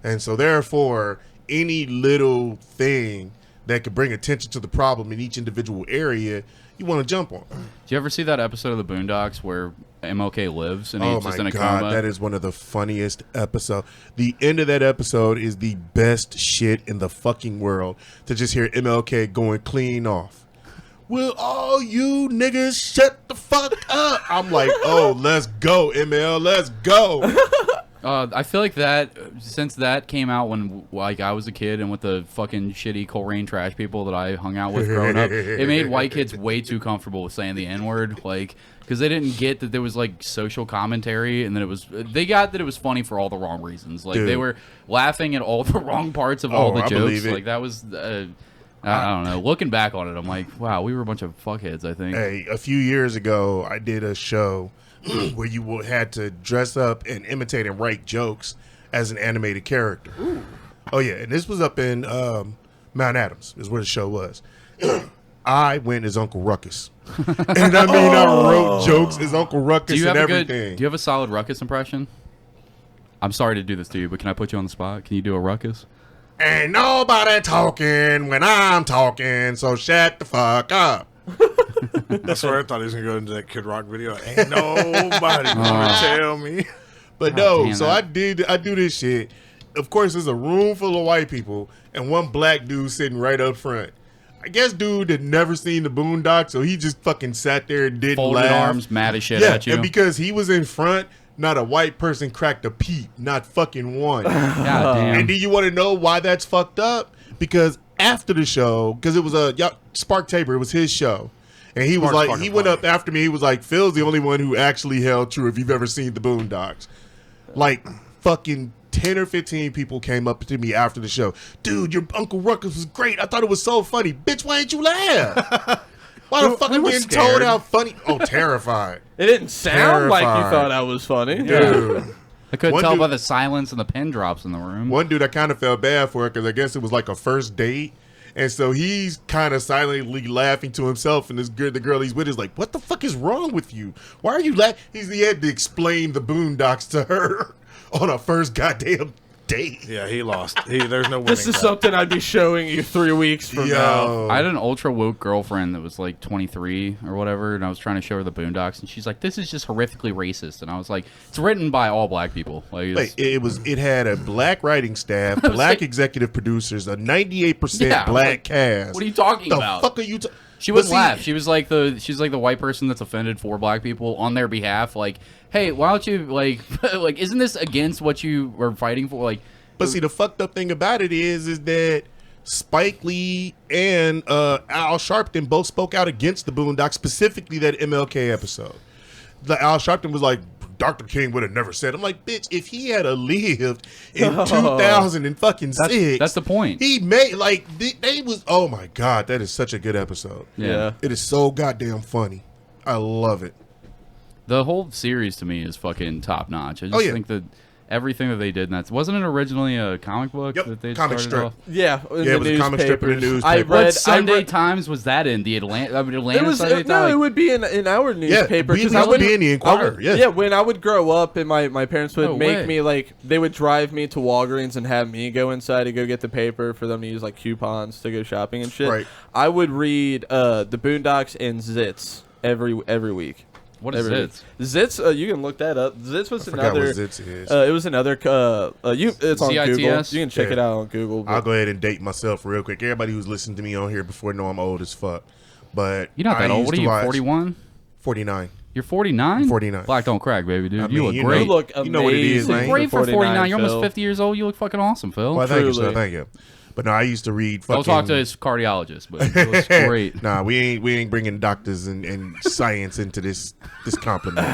And so, therefore, any little thing that could bring attention to the problem in each individual area, you want to jump on. Do you ever see that episode of the Boondocks where MLK lives and Oh he's just in my a god, coma? that is one of the funniest episodes. The end of that episode is the best shit in the fucking world. To just hear MLK going clean off. Will all you niggas shut the fuck up? I'm like, oh, let's go, ML, let's go. I feel like that, since that came out when like I was a kid and with the fucking shitty Coleraine trash people that I hung out with growing up, it made white kids way too comfortable with saying the N-word, like, because they didn't get that there was like social commentary and that they got that it was funny for all the wrong reasons. Like, Dude. they were laughing at all the wrong parts of all the I jokes. believe it. Like, that was, I don't know. Looking back on it, I'm like, wow, we were a bunch of fuckheads, I think. Hey, a few years ago, I did a show where you had to dress up and imitate and write jokes as an animated character. Ooh. Oh yeah, and this was up in Mount Adams, is where the show was. I went as Uncle Ruckus, and I mean I wrote jokes as Uncle Ruckus and everything. Do you have a solid Ruckus impression? I'm sorry to do this to you, but can I put you on the spot? Can you do a Ruckus? Ain't nobody talking when I'm talking, so shut the fuck up. I swear I thought he was going to go into that Kid Rock video. Ain't nobody gonna tell me. But Oh, no, damn so that. I do this shit. Of course, there's a room full of white people and one black dude sitting right up front. I guess dude had never seen the Boondocks, so he just fucking sat there and didn't Folded laugh. arms, mad as shit Yeah, at you. and because he was in front, not a white person cracked a peep, not fucking one. God damn. And do you want to know why that's fucked up? Because after the show, because it was Spark Tabor, it was his show. And he was Spark's like, fucking he went funny. up after me. He was like, Phil's the only one who actually held true if you've ever seen the Boondocks. Like, fucking 10 or 15 people came up to me after the show. Dude, your Uncle Ruckus was great. I thought it was so funny. Bitch, why ain't you laugh? Why the fuck we are you were getting scared. told how funny? Oh, terrified. It didn't sound like you Terrified. thought I was funny. Dude. I couldn't One tell dude- by the silence and the pin drops in the room. One dude, I kind of felt bad for because I guess it was like a first date. And so he's kind of silently laughing to himself. And the girl he's with is like, what the fuck is wrong with you? Why are you laughing? He had to explain the Boondocks to her on a first goddamn date. Yeah, he lost. There's no winning. This is that. something I'd be showing you 3 weeks from now. Yo. I had an ultra woke girlfriend that was like 23 or whatever, and I was trying to show her the Boondocks, and she's like, "This is just horrifically racist." And I was like, "It's written by all black people." Like, Like, it had a black writing staff, was black like- executive producers, a 98% Yeah, black like, cast. what are you talking the about? fuck are you She wouldn't laugh. She's like the white person that's offended for black people on their behalf. Like, hey, why don't you like like? Isn't this against what you were fighting for? Like, But see, the fucked up thing about it is that Spike Lee and Al Sharpton both spoke out against the Boondocks, specifically that MLK episode. Al Sharpton was like, Dr. King would have never said. I'm like, bitch, if he had lived in 2006, that's the point. He made like they was. Oh my god, that is such a good episode. Yeah. It is so goddamn funny. I love it. The whole series to me is fucking top notch. I just think that everything that they did in that, wasn't it originally a comic book Yep, that they comic started strip. off? Yeah, in Yeah, it the was a comic strip in the newspapers. newspaper. What Sunday Times was that in? The Atlanta It was Sunday no, Times? it would be in our newspaper. we 'cause used I to would be in the Inquirer, yeah. Yeah, when I would grow up, and my parents would No make way. me like they would drive me to Walgreens and have me go inside to go get the paper for them to use like coupons to go shopping and shit. Right. I would read the Boondocks and Zits every week. What is it? Zits, you can look that up. Zits was I forgot another. what Zits is. It was another. It's on CITS? Google. You can check Yeah. it out on Google. but- I'll go ahead and date myself real quick. Everybody who's listened to me on here before know I'm old as fuck. But You're not that I old. used What are to you, watch 41? 49. You're 49? 49. Black don't crack, baby, dude. I you mean, look you great. You look amazing. You know what it is, You man. look great for 49. You're almost Phil. 50 years old. You look fucking awesome, Phil. Well, thank you, sir. Truly. Thank you. But no, I used to read fucking... Don't talk to his cardiologist, but it looks great. Nah, we ain't bringing doctors and science into this compliment.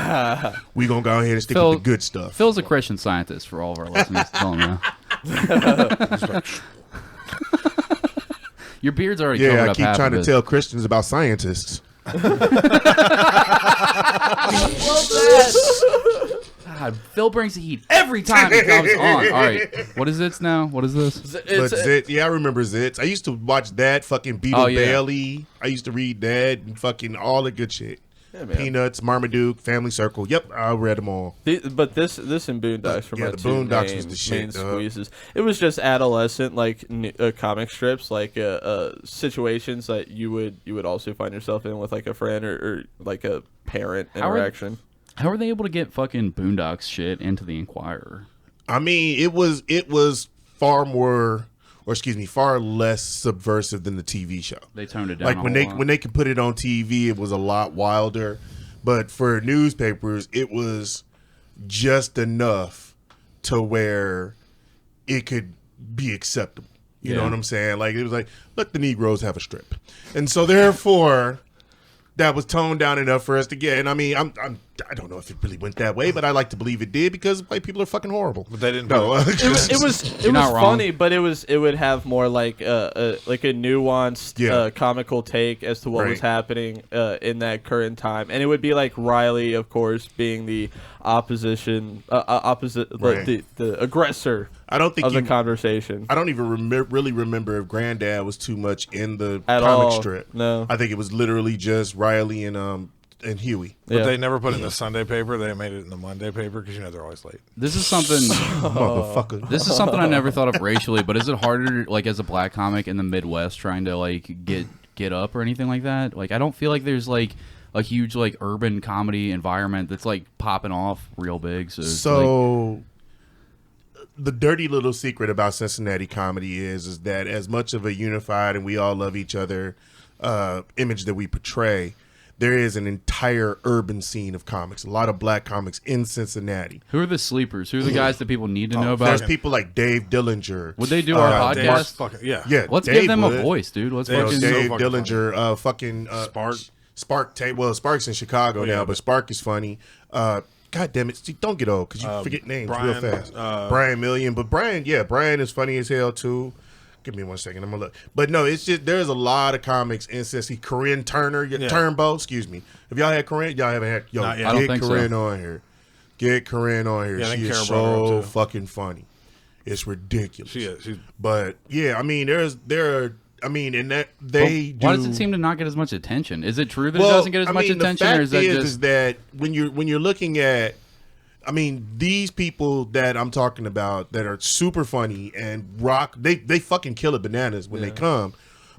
We gonna go ahead and stick Phil- with the good stuff. Phil's a Christian scientist for all of our listeners. Tell him now. Your beard's already covered I up keep half trying of to it. tell Christians about scientists. God, Phil brings the heat every time he comes on. All right, what is this now? What is this? But Zits, I remember Zits. I used to watch that, fucking Beetle Bailey. I used to read that and fucking all the good shit. Yeah, Peanuts, Marmaduke, Family Circle. Yep, I read them all. But this and Boondocks from my the two Boondocks main, was the shit, main squeezes. It was just adolescent comic strips, situations that you would also find yourself in with like a friend or like a parent interaction. How are they able to get fucking Boondocks shit into the Inquirer? I mean, it was far less subversive than the TV show. They toned it down. Like when they could put it on TV, it was a lot wilder. But for newspapers, it was just enough to where it could be acceptable. You know what I'm saying? Like it was like, let the Negroes have a strip, and so therefore, that was toned down enough for us to get. And I mean, I don't know if it really went that way, but I like to believe it did because white people are fucking horrible. But they didn't. No, it was funny, but it would have more like a nuanced comical take as to what was happening in that current time, and it would be like Riley, of course, being the opposite, the aggressor. I don't think the conversation. I don't even really remember if Granddad was too much in the At comic all. strip. No, I think it was literally just Riley and Huey. But they never put it in the Sunday paper. They made it in the Monday paper because they're always late. This is something, motherfucker. This is something I never thought of racially. But is it harder, like as a black comic in the Midwest, trying to like get up or anything like that? Like I don't feel like there's like a huge like urban comedy environment that's like popping off real big. So the dirty little secret about Cincinnati comedy is that as much of a unified and we all love each other image that we portray, there is an entire urban scene of comics, a lot of black comics in Cincinnati. Who are the sleepers? Who are the guys that people need to know about? There's people like Dave Dillinger. Would they do our podcast? Yeah. Let's give them a voice, dude. Let's fucking Dave Dillinger, Spark. Well, Spark's in Chicago now, but Spark is funny. God damn it! Don't get old because you forget names real fast. Brian Million, but Brian is funny as hell too. Give me 1 second, I'm gonna look. But no, it's just there's a lot of comics in Cincy. Corinne Turner, Turnbow, excuse me. If y'all had Corinne, y'all haven't had. Yo, get Corinne on here. Get Corinne on here. She is so fucking funny. It's ridiculous. She is. But yeah, I mean, why does it seem to not get as much attention? Is it true that it doesn't get as much attention, or is that is that when you're looking at, I mean, these people that I'm talking about that are super funny and rock, they fucking kill it bananas when they come,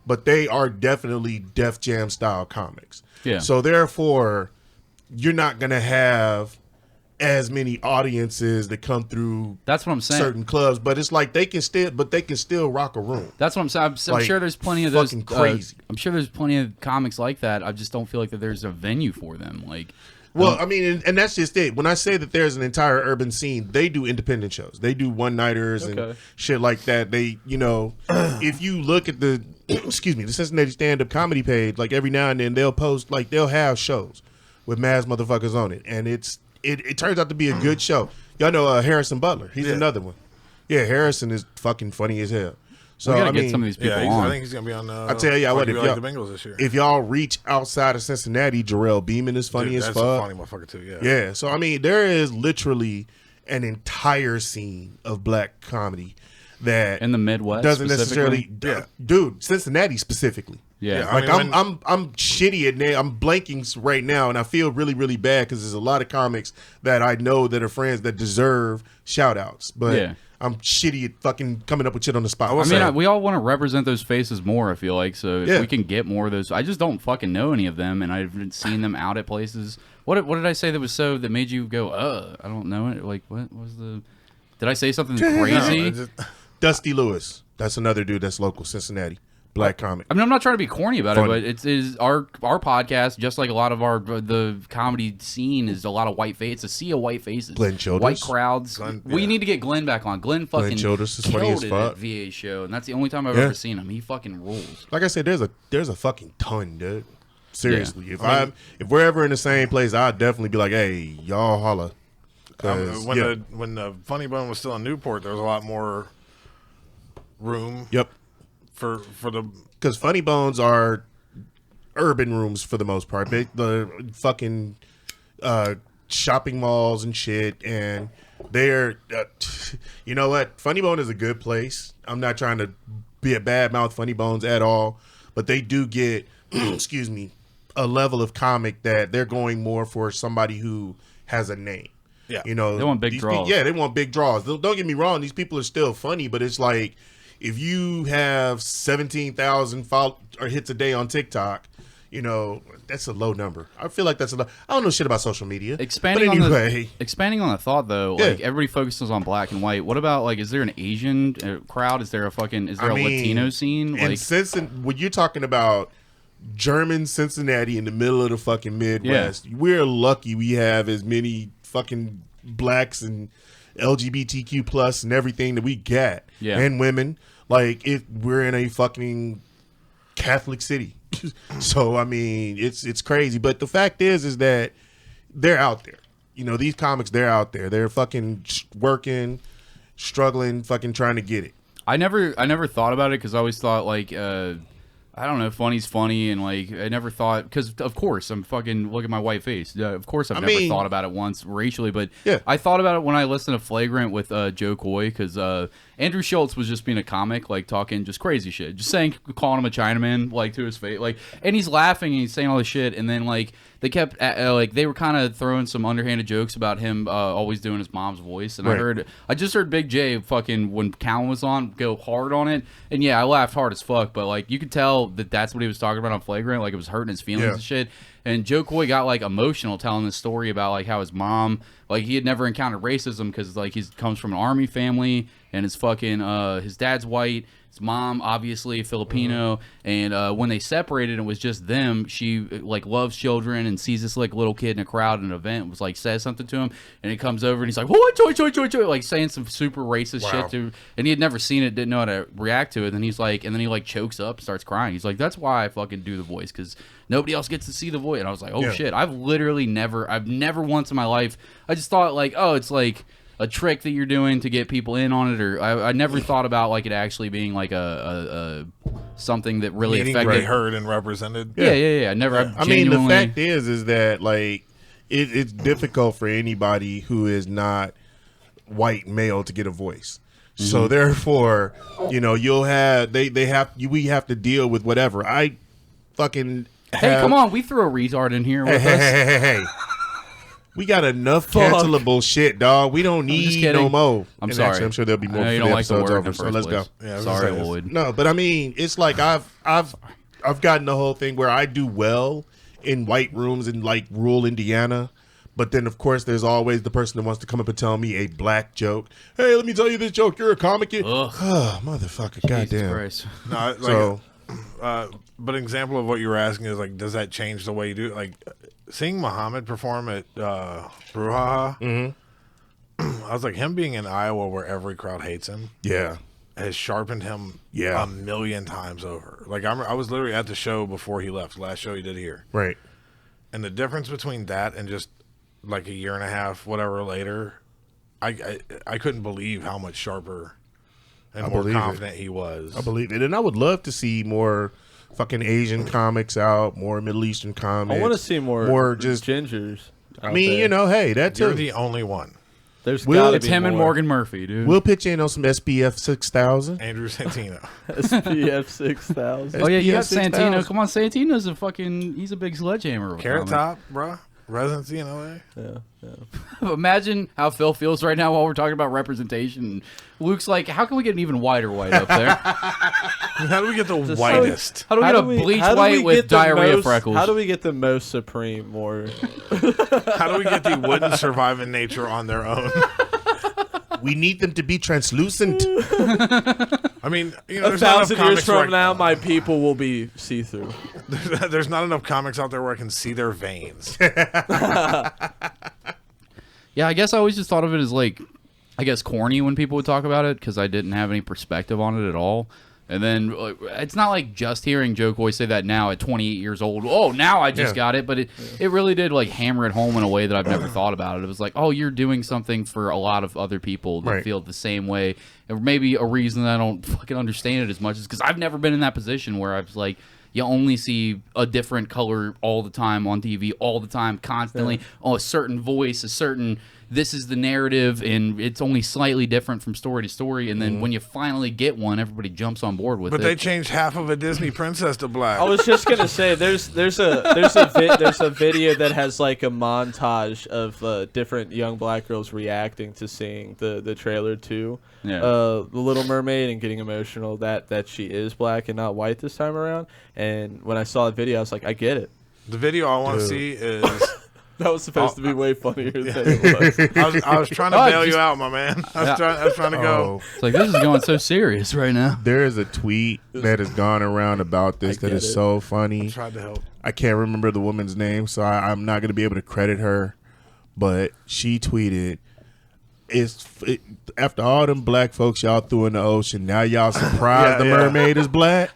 but they are definitely Def Jam style comics. Yeah. So therefore, you're not gonna have as many audiences that come through. That's what I'm saying. Certain clubs, but it's like they can still rock a room. That's what I'm saying. I'm sure there's plenty of those. Crazy. I'm sure there's plenty of comics like that. I just don't feel like that there's a venue for them. Like. Well, I mean, and that's just it. When I say that there's an entire urban scene, they do independent shows. They do one-nighters and shit like that. They, if you look at the Cincinnati stand-up comedy page, like every now and then they'll post, like they'll have shows with Maz motherfuckers on it. And it turns out to be a good show. Y'all know Harrison Butler. He's another one. Yeah, Harrison is fucking funny as hell. So we gotta get some of these people on. I think he's gonna be on. I tell you what, Like the Bengals this year. If y'all reach outside of Cincinnati, Jarrell Beeman is funny as fuck. That's a funny motherfucker too. Yeah. Yeah. So I mean, there is literally an entire scene of black comedy that in the Midwest doesn't necessarily, dude, Cincinnati specifically. Yeah. Like I'm shitty at name. I'm blanking right now, and I feel really, really bad because there's a lot of comics that I know that are friends that deserve shout outs, but. I'm shitty at fucking coming up with shit on the spot. I mean, we all want to represent those faces more, I feel like. So if we can get more of those. I just don't fucking know any of them, and I've seen them out at places. What did I say that made you go, I don't know it? Like, what was the... Did I say something crazy? Dusty Lewis. That's another dude that's local, Cincinnati. Black comic. I mean, I'm not trying to be corny about it, but it is our podcast, just like a lot of the comedy scene is a lot of white faces. It's a sea of white faces. Glenn Childers. White crowds. We need to get Glenn back on. Glenn fucking Childers is funny as fuck. At VA show, and that's the only time I've ever seen him. He fucking rules. Like I said, there's a fucking ton, dude. Seriously. If we're ever in the same place, I'd definitely be like, hey, y'all holla. When the Funny Bone was still in Newport, there was a lot more room. Yep. for the because Funny Bones are urban rooms for the most part. The fucking shopping malls and shit, and they're you know what? Funny Bone is a good place. I'm not trying to be a bad mouth Funny Bones at all, but they do get excuse me, a level of comic that they're going more for somebody who has a name. Yeah, you know, they want big draws. Yeah, they want big draws. Don't get me wrong; these people are still funny, but it's like if you have 17,000 hits a day on TikTok, you know that's a low number. I feel like that's a low. I don't know shit about social media. Expanding on the thought though, Yeah. like everybody focuses on black and white. What about like, is there an Asian crowd? Is there a Latino scene? Like, when you're talking about German Cincinnati in the middle of the fucking Midwest, we're lucky we have as many fucking blacks and LGBTQ plus and everything that we got, and women. Like we're in a fucking Catholic city, so I mean it's crazy. But the fact is that they're out there. You know, these comics, they're out there. They're fucking working, struggling, fucking trying to get it. I never thought about it because I always thought like I don't know, funny's funny, and like I never thought, because of course I'm fucking, look at my white face. Of course I've never thought about it once racially, but I thought about it when I listened to Flagrant with Joe Coy, because Andrew Schultz was just being a comic, like talking just crazy shit, just calling him a Chinaman, like to his face, like, and he's laughing and he's saying all this shit, and then like they kept like they were kind of throwing some underhanded jokes about him always doing his mom's voice, and I just heard Big J fucking, when Callan was on, go hard on it, and I laughed hard as fuck, but like you could tell that's what he was talking about on Flagrant, like it was hurting his feelings and shit. And Joe Coy got like emotional telling this story about like how his mom, like he had never encountered racism because like he comes from an army family, and his fucking his dad's white, his mom obviously Filipino, and when they separated, it was just them. She like loves children and sees this like little kid in a crowd at an event, was like says something to him, and he comes over and he's like, "What, choy," like saying some super racist shit to, and he had never seen it, didn't know how to react to it. And he's like, and then he like chokes up, and starts crying. He's like, "That's why I fucking do the voice, because nobody else gets to see the voice." And I was like, "Oh shit!" I've never once in my life, I just thought like, oh, it's like a trick that you're doing to get people in on it, or I never thought about like it actually being like a something that really affected, heard and represented. Yeah. Never. I mean, the fact is that like it's difficult for anybody who is not white male to get a voice. So therefore, you know, we have to deal with whatever. I fucking hey, come on, we threw a retard in here with us. Hey. We got enough cancelable shit, dog. We don't need no more. I'm sorry. Actually, I'm sure there'll be more. You don't like the word over, so let's go. Yeah, sorry, Lloyd. No, but I mean, it's like I've gotten the whole thing where I do well in white rooms in like rural Indiana, but then of course there's always the person that wants to come up and tell me a black joke. Hey, let me tell you this joke. You're a comic. Oh, motherfucker! Goddamn. No, like, but an example of what you were asking is like, does that change the way you do it? Like, seeing Muhammad perform at Brouhaha, I was like, him being in Iowa where every crowd hates him, has sharpened him a million times over. Like I was literally at the show before he left, last show he did here, right? And the difference between that and just like a year and a half, whatever later, I couldn't believe how much sharper and more confident he was. I believe it, and I would love to see more fucking Asian comics out, more Middle Eastern comics. I want to see more just gingers. I mean, you know, hey, that's you're the only one. There's gotta it's be him more. And Morgan Murphy, dude. We'll pitch in on some SPF 6000. Andrew Santino. SPF 6000. Oh yeah, you got 6,000. Santino. Come on, Santino's he's a big sledgehammer. Carrot Top, bro. Residency in LA. Yeah. Imagine how Phil feels right now while we're talking about representation. Luke's like, how can we get an even whiter white up there? How do we get the whitest? How do we get a bleach white with diarrhea freckles? How do we get the most supreme more? How do we get the wouldn't survive in nature on their own? We need them to be translucent. I mean, you know, 1,000 years from now, my people will be see-through. There's not enough comics out there where I can see their veins. Yeah, I guess I always just thought of it as like, I guess corny when people would talk about it because I didn't have any perspective on it at all. And then it's not like just hearing Joe Coy say that now at 28 years old. Oh, now I just got it. But it really did like hammer it home in a way that I've never thought about it. It was like, oh, you're doing something for a lot of other people that feel the same way. And maybe a reason that I don't fucking understand it as much is because I've never been in that position where I was like, you only see a different color all the time on TV, all the time, constantly. Oh, a certain voice, a certain... This is the narrative, and it's only slightly different from story to story. And then when you finally get one, everybody jumps on board with it. But they changed half of a Disney princess to black. I was just gonna say, there's a video that has like a montage of different young black girls reacting to seeing the trailer to The Little Mermaid and getting emotional that she is black and not white this time around. And when I saw the video, I was like, I get it. The video I want to see is. That was supposed to be way funnier than it was. I was trying to bail you out, my man. I was trying to go. It's like, this is going so serious right now. There is a tweet that has gone around about this that is so funny. I tried to help. I can't remember the woman's name, so I'm not going to be able to credit her. But she tweeted, after all them black folks y'all threw in the ocean, now y'all surprised the mermaid is black?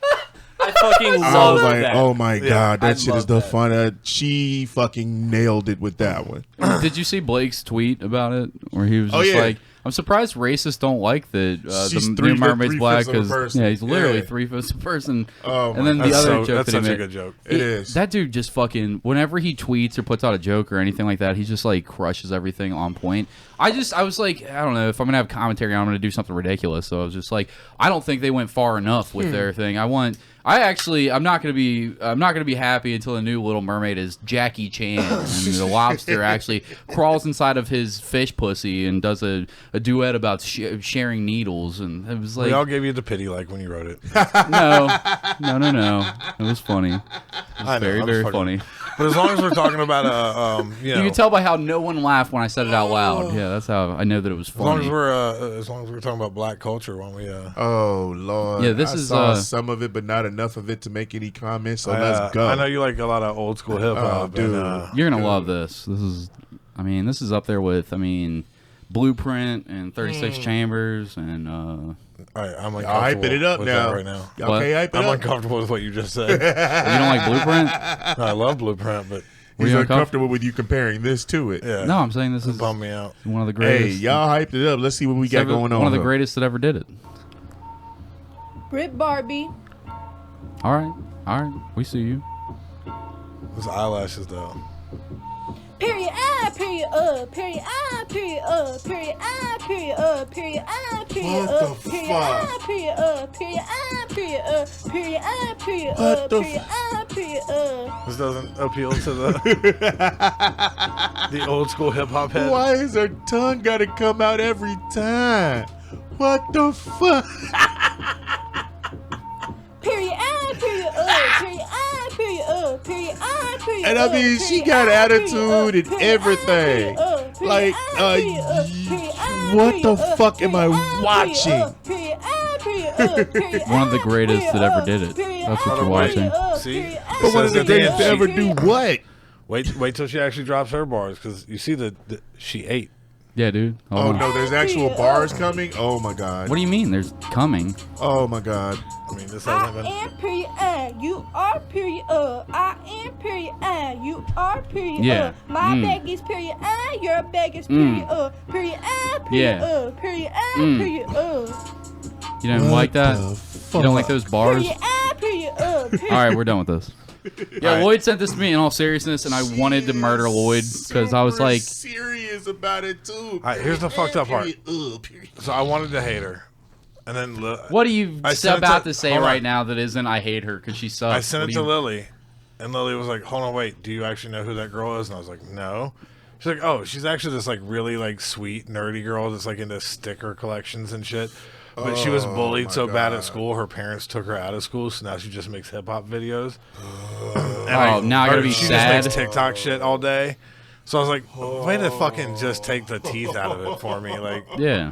I fucking love I was like, that. oh my God, that shit is the that. fun. She fucking nailed it with that one. Did you see Blake's tweet about it? Where he was just like, I'm surprised racists don't like that the new mermaid's black because he's literally 3/5 a person. Oh, and then the other joke that's that he such made, a good joke. It is. That dude just fucking whenever he tweets or puts out a joke or anything like that, he just like crushes everything on point. I was like, I don't know if I'm gonna have commentary, I'm gonna do something ridiculous. So I was just like, I don't think they went far enough with their thing. I'm not gonna be happy until the new Little Mermaid is Jackie Chan and the lobster actually crawls inside of his fish pussy and does a duet about sharing needles, and it was like we all gave you the pity like when you wrote it. No. It was funny. It was very funny. But as long as we're talking about you can tell by how no one laughed when I said it out loud. Yeah, that's how I know that it was funny. As long as we're talking about black culture, why don't we? Oh Lord! Yeah, I saw some of it, but not enough of it to make any comments. So let's go. I know you like a lot of old school hip hop, dude. You're gonna love this. This is up there with Blueprint and 36 Chambers and. All right, I'm y'all hyping it up now. Right now. Okay, hype it up. I'm uncomfortable with what you just said. You don't like Blueprint? No, I love Blueprint, but he's uncomfortable with you comparing this to it. Yeah. No, I'm saying this is bummed me out. One of the greatest. Hey, y'all hyped it up. Let's see what we got going on. One of the greatest that ever did it. Brit Barbie. All right, we see you. Those eyelashes, though. Period I, period period I, period period I, period period I, period What the period fuck? I, period period I, period period I, period What the period I, period This doesn't appeal to the old school hip hop head. Why is her tongue gotta come out every time? What the fuck? Period I, period period I, period period I, period. And I mean, she got attitude and everything. Like, what the fuck am I watching? One of the greatest that ever did it. That's what you're watching. See? But one of the greatest to ever do what? Wait till she actually drops her bars, because you see she ate. Yeah, dude. Oh no, there's actual bars coming. Oh my god. What do you mean? There's coming. Oh my god. I mean, this hasn't been. I am period I, you are period I am period I, you are period Yeah. My bag is period I, your bag is period period I, period period I, period You don't like that? You don't like those bars? Period I, period All right, we're done with this. Yeah, right. Lloyd sent this to me in all seriousness, and I wanted to murder Lloyd because I was like, serious about it too. All right, here's the fucked up part. So I wanted to hate her, and then "What are you I sent it about to- to say hold on. right now that isn't I hate her because she sucks?" I sent What it do to you- Lily, and Lily was like, "Hold on, wait. Do you actually know who that girl is?" And I was like, "No." She's like, "Oh, she's actually this like really like sweet nerdy girl that's like into sticker collections and shit." But she was bullied so bad at school, her parents took her out of school, so now she just makes hip hop videos. Now I gotta be she sad. just makes TikTok shit all day. So I was like, way to fucking just take the teeth out of it for me. Like, Yeah.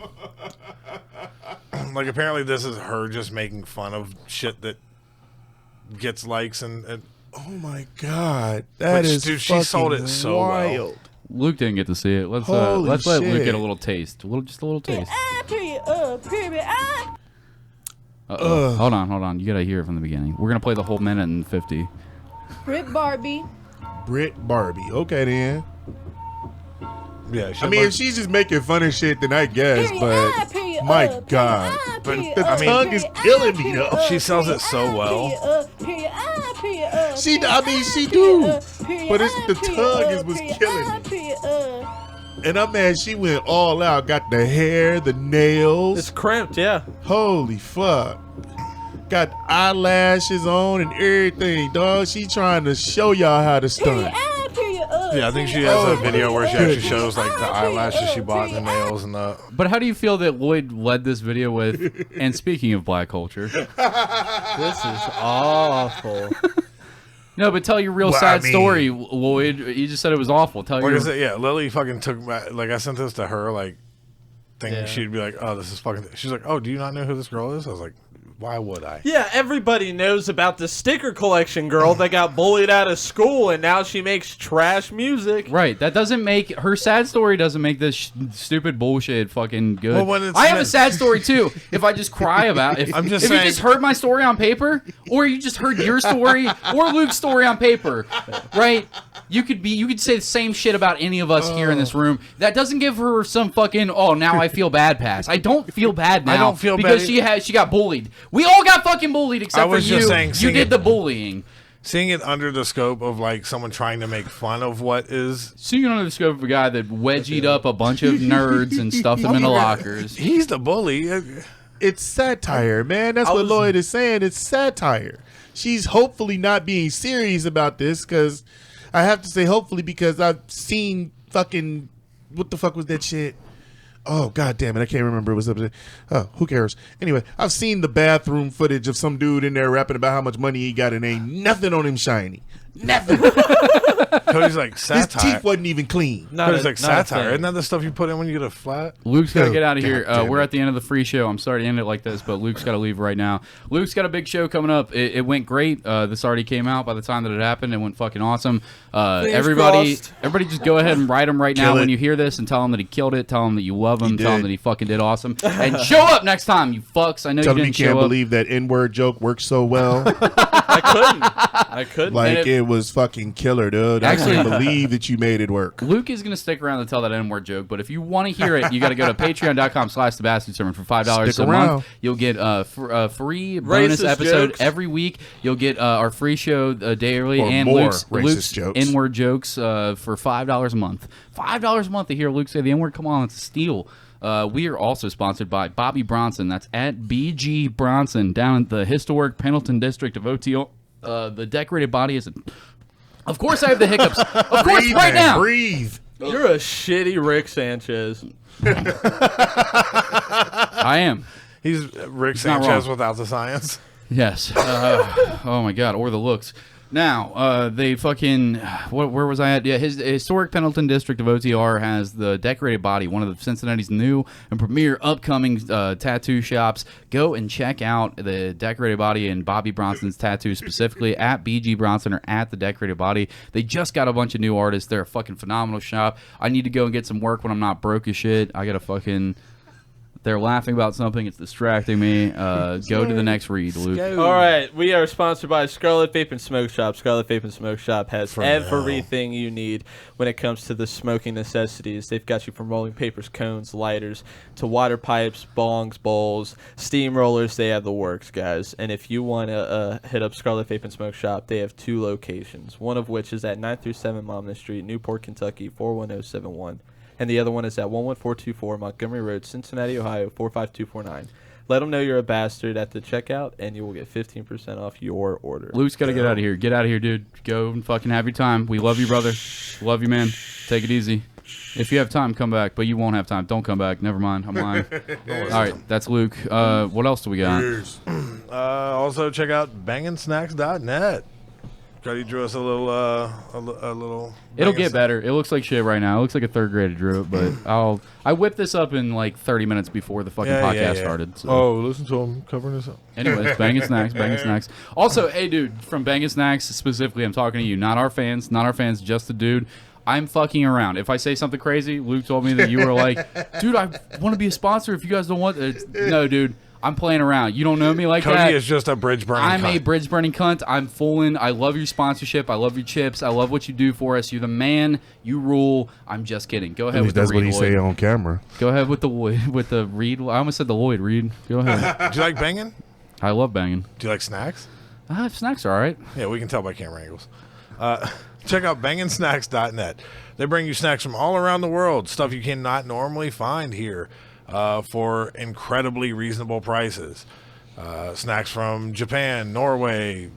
like apparently this is her just making fun of shit that gets likes and Oh my god, But that is dude, she sold it so well. wild. Luke didn't get to see it. Let's Holy let Luke shit. get a little taste. Just a little taste. I, period period I. Hold on. You gotta hear it from the beginning. We're gonna play the whole minute and 50. Brit Barbie. Brit Barbie. Okay, then. Yeah, I mean, if she's just making fun of shit, then I guess. Period, But period, my God, But period, the tongue is killing me, though. She sells it so well. she do. But it's the tongue is what's killing me. And I'm mad she went all out. Got the hair, the nails. It's crimped, yeah. Holy fuck. Got eyelashes on and everything, dog. She trying to show y'all how to stunt. Yeah, I think she has a video where she actually shows like the eyelashes she bought and the nails and the. But how do you feel that Lloyd led this video with? And speaking of black culture, This is awful. no, but tell your real Well, sad I mean- story, Lloyd. You just said it was awful. Tell Like your. I said, yeah, Lily fucking took like I sent this to her like thinking Yeah. she'd be like, oh, this is fucking. She's like, oh, do you not know who this girl is? I was like, why would I? Yeah, everybody knows about the sticker collection girl that got bullied out of school and now she makes trash music. Right, that doesn't make her sad story. Doesn't make this stupid bullshit fucking good. Well, when it's I have a meant- sad story too. If I just cry about, if I'm just if you saying- just heard my story on paper, or you just heard your story or Luke's story on paper, right? You could say the same shit about any of us here in this room. That doesn't give her some fucking now I feel bad pass. I don't feel bad now. I don't feel because bad. she got bullied. We all got fucking bullied except I was for you. just saying, You seeing did it- the bullying. Seeing it under the scope of like someone trying to make fun of what is. Seeing it under the scope of a guy that wedgied up a bunch of nerds and stuffed them in the lockers. He's the bully. It's satire, man. That's what Lloyd is saying. It's satire. She's hopefully not being serious about this because I have to say hopefully because I've seen fucking what the fuck was that shit? Oh, god damn it. I can't remember. It was who cares? Anyway, I've seen the bathroom footage of some dude in there rapping about how much money he got and ain't nothing on him shiny. Nothing. Cody's like His satire. teeth wasn't even clean. Cody's like satire. Isn't that the stuff you put in when you get a flat? Luke's got to Oh, get out of here. God damn We're it. at the end of the free show. I'm sorry to end it like this, but Luke's got to leave right now. Luke's got a big show coming up. It went great. This already came out by the time that it happened. It went fucking awesome. Everybody just go ahead and write him right now Kill when it. you hear this and tell him that he killed it. Tell him that you love him. He Tell him did. that he fucking did awesome. And show up next time, you fucks. I know Tell you him you didn't can't show up. believe that N-word joke works so well. I couldn't. Like And it was fucking killer, dude. I Actually- can't believe that you made it work. Luke is going to stick around to tell that N-word joke, but if you want to hear it, you got to go to patreon.com/thebastardsermon for $5 Stick a around. month. You'll get a free bonus Racist episode jokes. every week. You'll get our free show daily Or and more Luke's racist jokes. N-word jokes for $5 a month. $5 a month to hear Luke say the N-word. Come on, it's a steal. We are also sponsored by Bobby Bronson. That's at BG Bronson down in the historic Pendleton district of OTO. The decorated body is... Of course I have the hiccups. Of course, Breathe, right man, now. breathe. You're a shitty Rick Sanchez. I am. He's Rick not Sanchez wrong. without the science. Yes. Oh my God. Or the looks. Now, they fucking. Where was I at? Yeah, his historic Pendleton district of OTR has the decorated body, one of the Cincinnati's new and premier upcoming tattoo shops. Go and check out the decorated body and Bobby Bronson's tattoo specifically at BG Bronson or at the decorated body. They just got a bunch of new artists. They're a fucking phenomenal shop. I need to go and get some work when I'm not broke as shit. I gotta fucking. They're laughing about something. It's distracting me. Go to the next read, Luke. All right, we are sponsored by Scarlet Vape and Smoke Shop. Scarlet Vape and Smoke Shop has everything you need when it comes to the smoking necessities. They've got you from rolling papers, cones, lighters, to water pipes, bongs, bowls, steamrollers. They have the works, guys. And if you want to hit up Scarlet Vape and Smoke Shop, they have 2 locations, one of which is at 937 Monmouth Street, Newport, Kentucky, 41071. And the other one is at 11424 Montgomery Road, Cincinnati, Ohio, 45249. Let them know you're a bastard at the checkout, and you will get 15% off your order. Luke's got to get out of here. Get out of here, dude. Go and fucking have your time. We love you, brother. Love you, man. Take it easy. If you have time, come back. But you won't have time. Don't come back. Never mind. I'm lying. All right, that's Luke. What else do we got? Also, check out banginsnacks.net. Cody drew us a little. It'll get better. It looks like shit right now. It looks like a third grader drew it, but I whipped this up in like 30 minutes before the fucking podcast started. So. Oh, listen to him covering this up. Anyways, Bangin' Snacks, Bangin' Snacks. Also, hey, dude, from Bangin' Snacks specifically, I'm talking to you, not our fans, just the dude. I'm fucking around. If I say something crazy, Luke told me that you were like, dude, I want to be a sponsor if you guys don't want it. No, dude. I'm playing around. You don't know me like Cody that. is just a bridge burning I'm cunt. a bridge burning cunt. I'm full in. I love your sponsorship. I love your chips. I love what you do for us. You're the man. You rule. I'm just kidding. Go ahead with the That's what Reed, he say Lloyd. on camera. Go ahead with the Reed. I almost said the Lloyd Reed. Go ahead. Do you like banging? I love banging. Do you like snacks? Snacks are all right. Yeah, we can tell by camera angles. Check out banginsnacks.net. They bring you snacks from all around the world, stuff you cannot normally find here for incredibly reasonable prices. Snacks from Japan, Norway,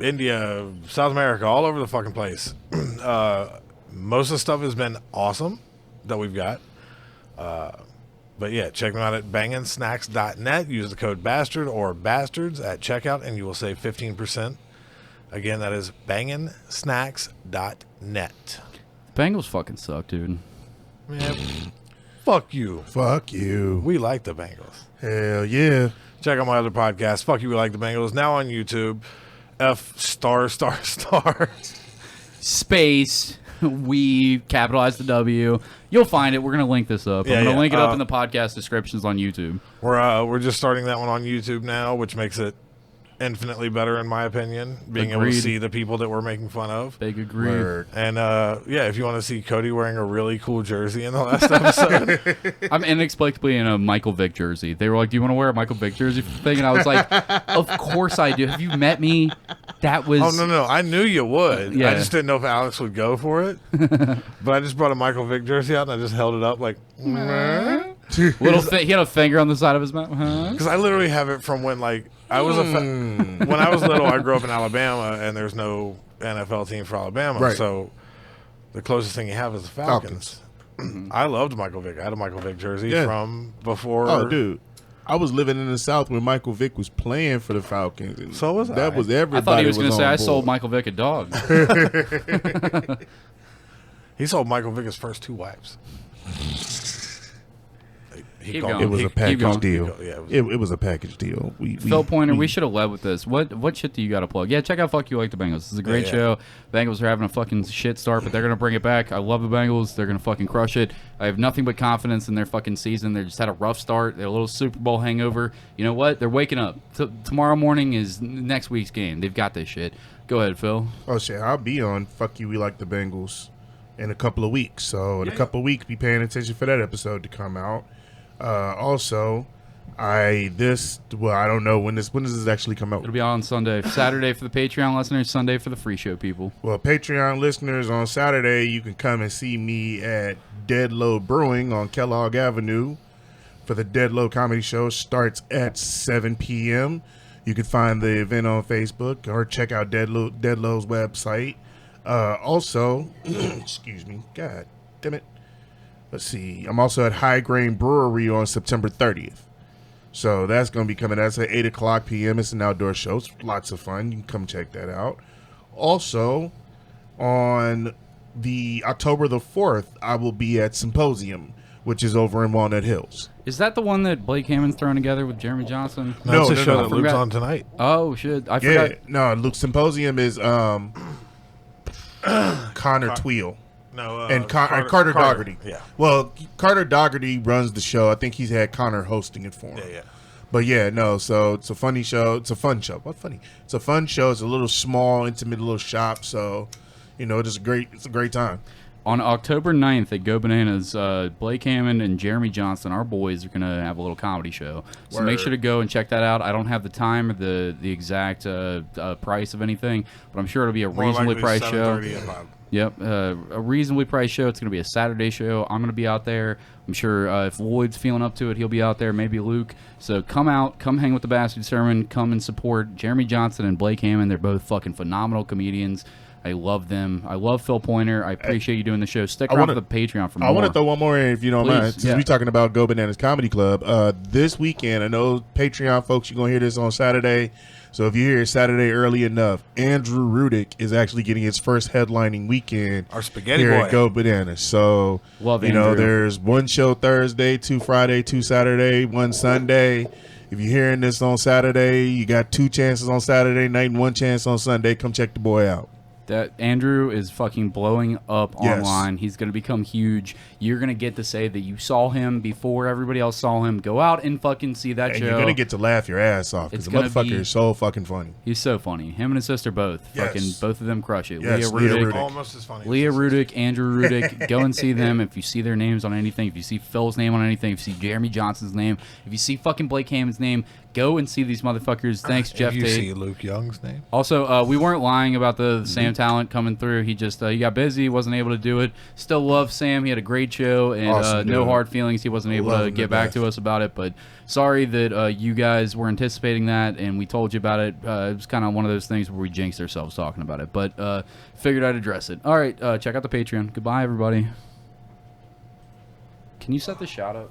India, South America, all over the fucking place. Most of the stuff has been awesome that we've got. But yeah, check them out at banginsnacks.net. Use the code BASTARD or BASTARDS at checkout and you will save 15%. Again, that is banginsnacks.net. Bengals fucking suck, dude. Man, fuck you. Fuck you. We like the Bengals. Hell yeah. Check out my other podcast, Fuck You, We Like the Bengals, now on YouTube. F*****. Space. We capitalize the W. You'll find it. We're gonna link this up. Yeah, I'm gonna yeah. link it up in the podcast descriptions on YouTube. We're just starting that one on YouTube now, which makes it infinitely better in my opinion, being able to Agreed. see the people that we're making fun of. Big agree. Word. And yeah, if you want to see Cody wearing a really cool jersey in the last episode, I'm inexplicably in a Michael Vick jersey. They were like, "Do you want to wear a Michael Vick jersey thing?" And I was like, "Of course I do. Have you met me?" That was. oh no, I knew you would. Yeah. I just didn't know if Alex would go for it. But I just brought a Michael Vick jersey out and I just held it up like, He had a finger on the side of his mouth. Huh? because I literally have it from when like I was when I was little. I grew up in Alabama and there's no NFL team for Alabama, Right. so the closest thing you have is the Falcons. I loved Michael Vick. I had a Michael Vick jersey Yeah. from before. Oh, dude. I was living in the South when Michael Vick was playing for the Falcons. And So was I. That was I everybody. thought he was going to on say I board. sold Michael Vick a dog. He sold Michael Vick his first 2 wives. Keep called- going. It was a Keep package going. deal. Yeah, It was a package deal. Phil Pointer, we should have led with this. What shit do you got to plug? Yeah, check out Fuck You Like the Bengals. This is a great Yeah. show. Bengals are having a fucking shit start, but they're going to bring it back. I love the Bengals. They're going to fucking crush it. I have nothing but confidence in their fucking season. They just had a rough start. They're a little Super Bowl hangover. You know what? They're waking up. Tomorrow morning is next week's game. They've got this shit. Go ahead, Phil. Oh shit! I'll be on "Fuck You, We Like the Bengals" in a couple of weeks. So in a couple of weeks, be paying attention for that episode to come out. Also, I don't know when does this actually come out. It'll be on Sunday. Saturday for the Patreon listeners, Sunday for the free show people. Well, Patreon listeners, on Saturday you can come and see me at Dead Low Brewing on Kellogg Avenue for the Dead Low Comedy Show. Starts at 7 p.m. You can find the event on Facebook or check out Dead Low's website. Also, excuse me, God damn it. Let's see. I'm also at High Grain Brewery on September 30th. So that's going to be coming. That's at 8 o'clock p.m. It's an outdoor show. It's lots of fun. You can come check that out. Also, on the October the 4th, I will be at Symposium, which is over in Walnut Hills. Is that the one that Blake Hammon's throwing together with Jeremy Johnson? That's a show I that Luke's forgot. on tonight. Oh, shit. I Yeah, forgot. no, Luke Symposium is Connor Tweel. No, And Carter Dougherty. Yeah. Well, Carter Dougherty runs the show. I think he's had Connor hosting it for him. Yeah. But yeah, no, so it's a funny show. It's a fun show. What funny? It's a fun show. It's a little small, intimate little shop. So, it's a great time. On October 9th at Go Bananas, Blake Hammond and Jeremy Johnson, our boys, are going to have a little comedy show. So make Word. sure to go and check that out. I don't have the time or the exact price of anything, but I'm sure it'll be a More reasonably likely priced show. 7:30 at Bob. Yep, a reasonably priced show. It's going to be a Saturday show. I'm going to be out there. I'm sure if Lloyd's feeling up to it, he'll be out there. Maybe Luke. So come out, come hang with the Bastard Sermon, come and support Jeremy Johnson and Blake Hammond. They're both fucking phenomenal comedians. I love them. I love Phil Pointer. I appreciate you doing the show. Stick around for the Patreon for more. I want to throw one more in, if you don't Please, mind. Since yeah. we're talking about Go Bananas Comedy Club, this weekend, I know Patreon folks, you're going to hear this on Saturday. So if you hear it Saturday early enough, Andrew Rudick is actually getting his first headlining weekend Our spaghetti here boy. at Go Bananas. So, Love Andrew. there's one show Thursday, 2 Friday, 2 Saturday, 1 Sunday. If you're hearing this on Saturday, you got 2 chances on Saturday night and 1 chance on Sunday. Come check the boy out. That Andrew is fucking blowing up Yes. online. He's going to become huge. You're going to get to say that you saw him before everybody else saw him. Go out and fucking see that And show. you're gonna get to laugh your ass off because It's the gonna motherfucker be- is so fucking funny. He's so funny. Him and his sister both. Yes. Fucking both of them crush it. Yes, Leah Leah Rudick. Rudick. Almost as funny. Leah as his sister. Rudick, Andrew Rudick, go and see them. If you see their names on anything, if you see Phil's name on anything, if you see Jeremy Johnson's name, if you see fucking Blake Hammond's name, go and see these motherfuckers. Thanks, Jeff If you Tate. see Luke Young's name. Also, we weren't lying about the Sam Talent coming through. He just he got busy, wasn't able to do it. Still love Sam. He had a great show, and Awesome, no dude. hard feelings. He wasn't able Love to him get to back death. to us about it, but sorry that you guys were anticipating that, and we told you about it. It was kind of one of those things where we jinxed ourselves talking about it, but figured I'd address it. All right, check out the Patreon. Goodbye, everybody. Can you set the shot up?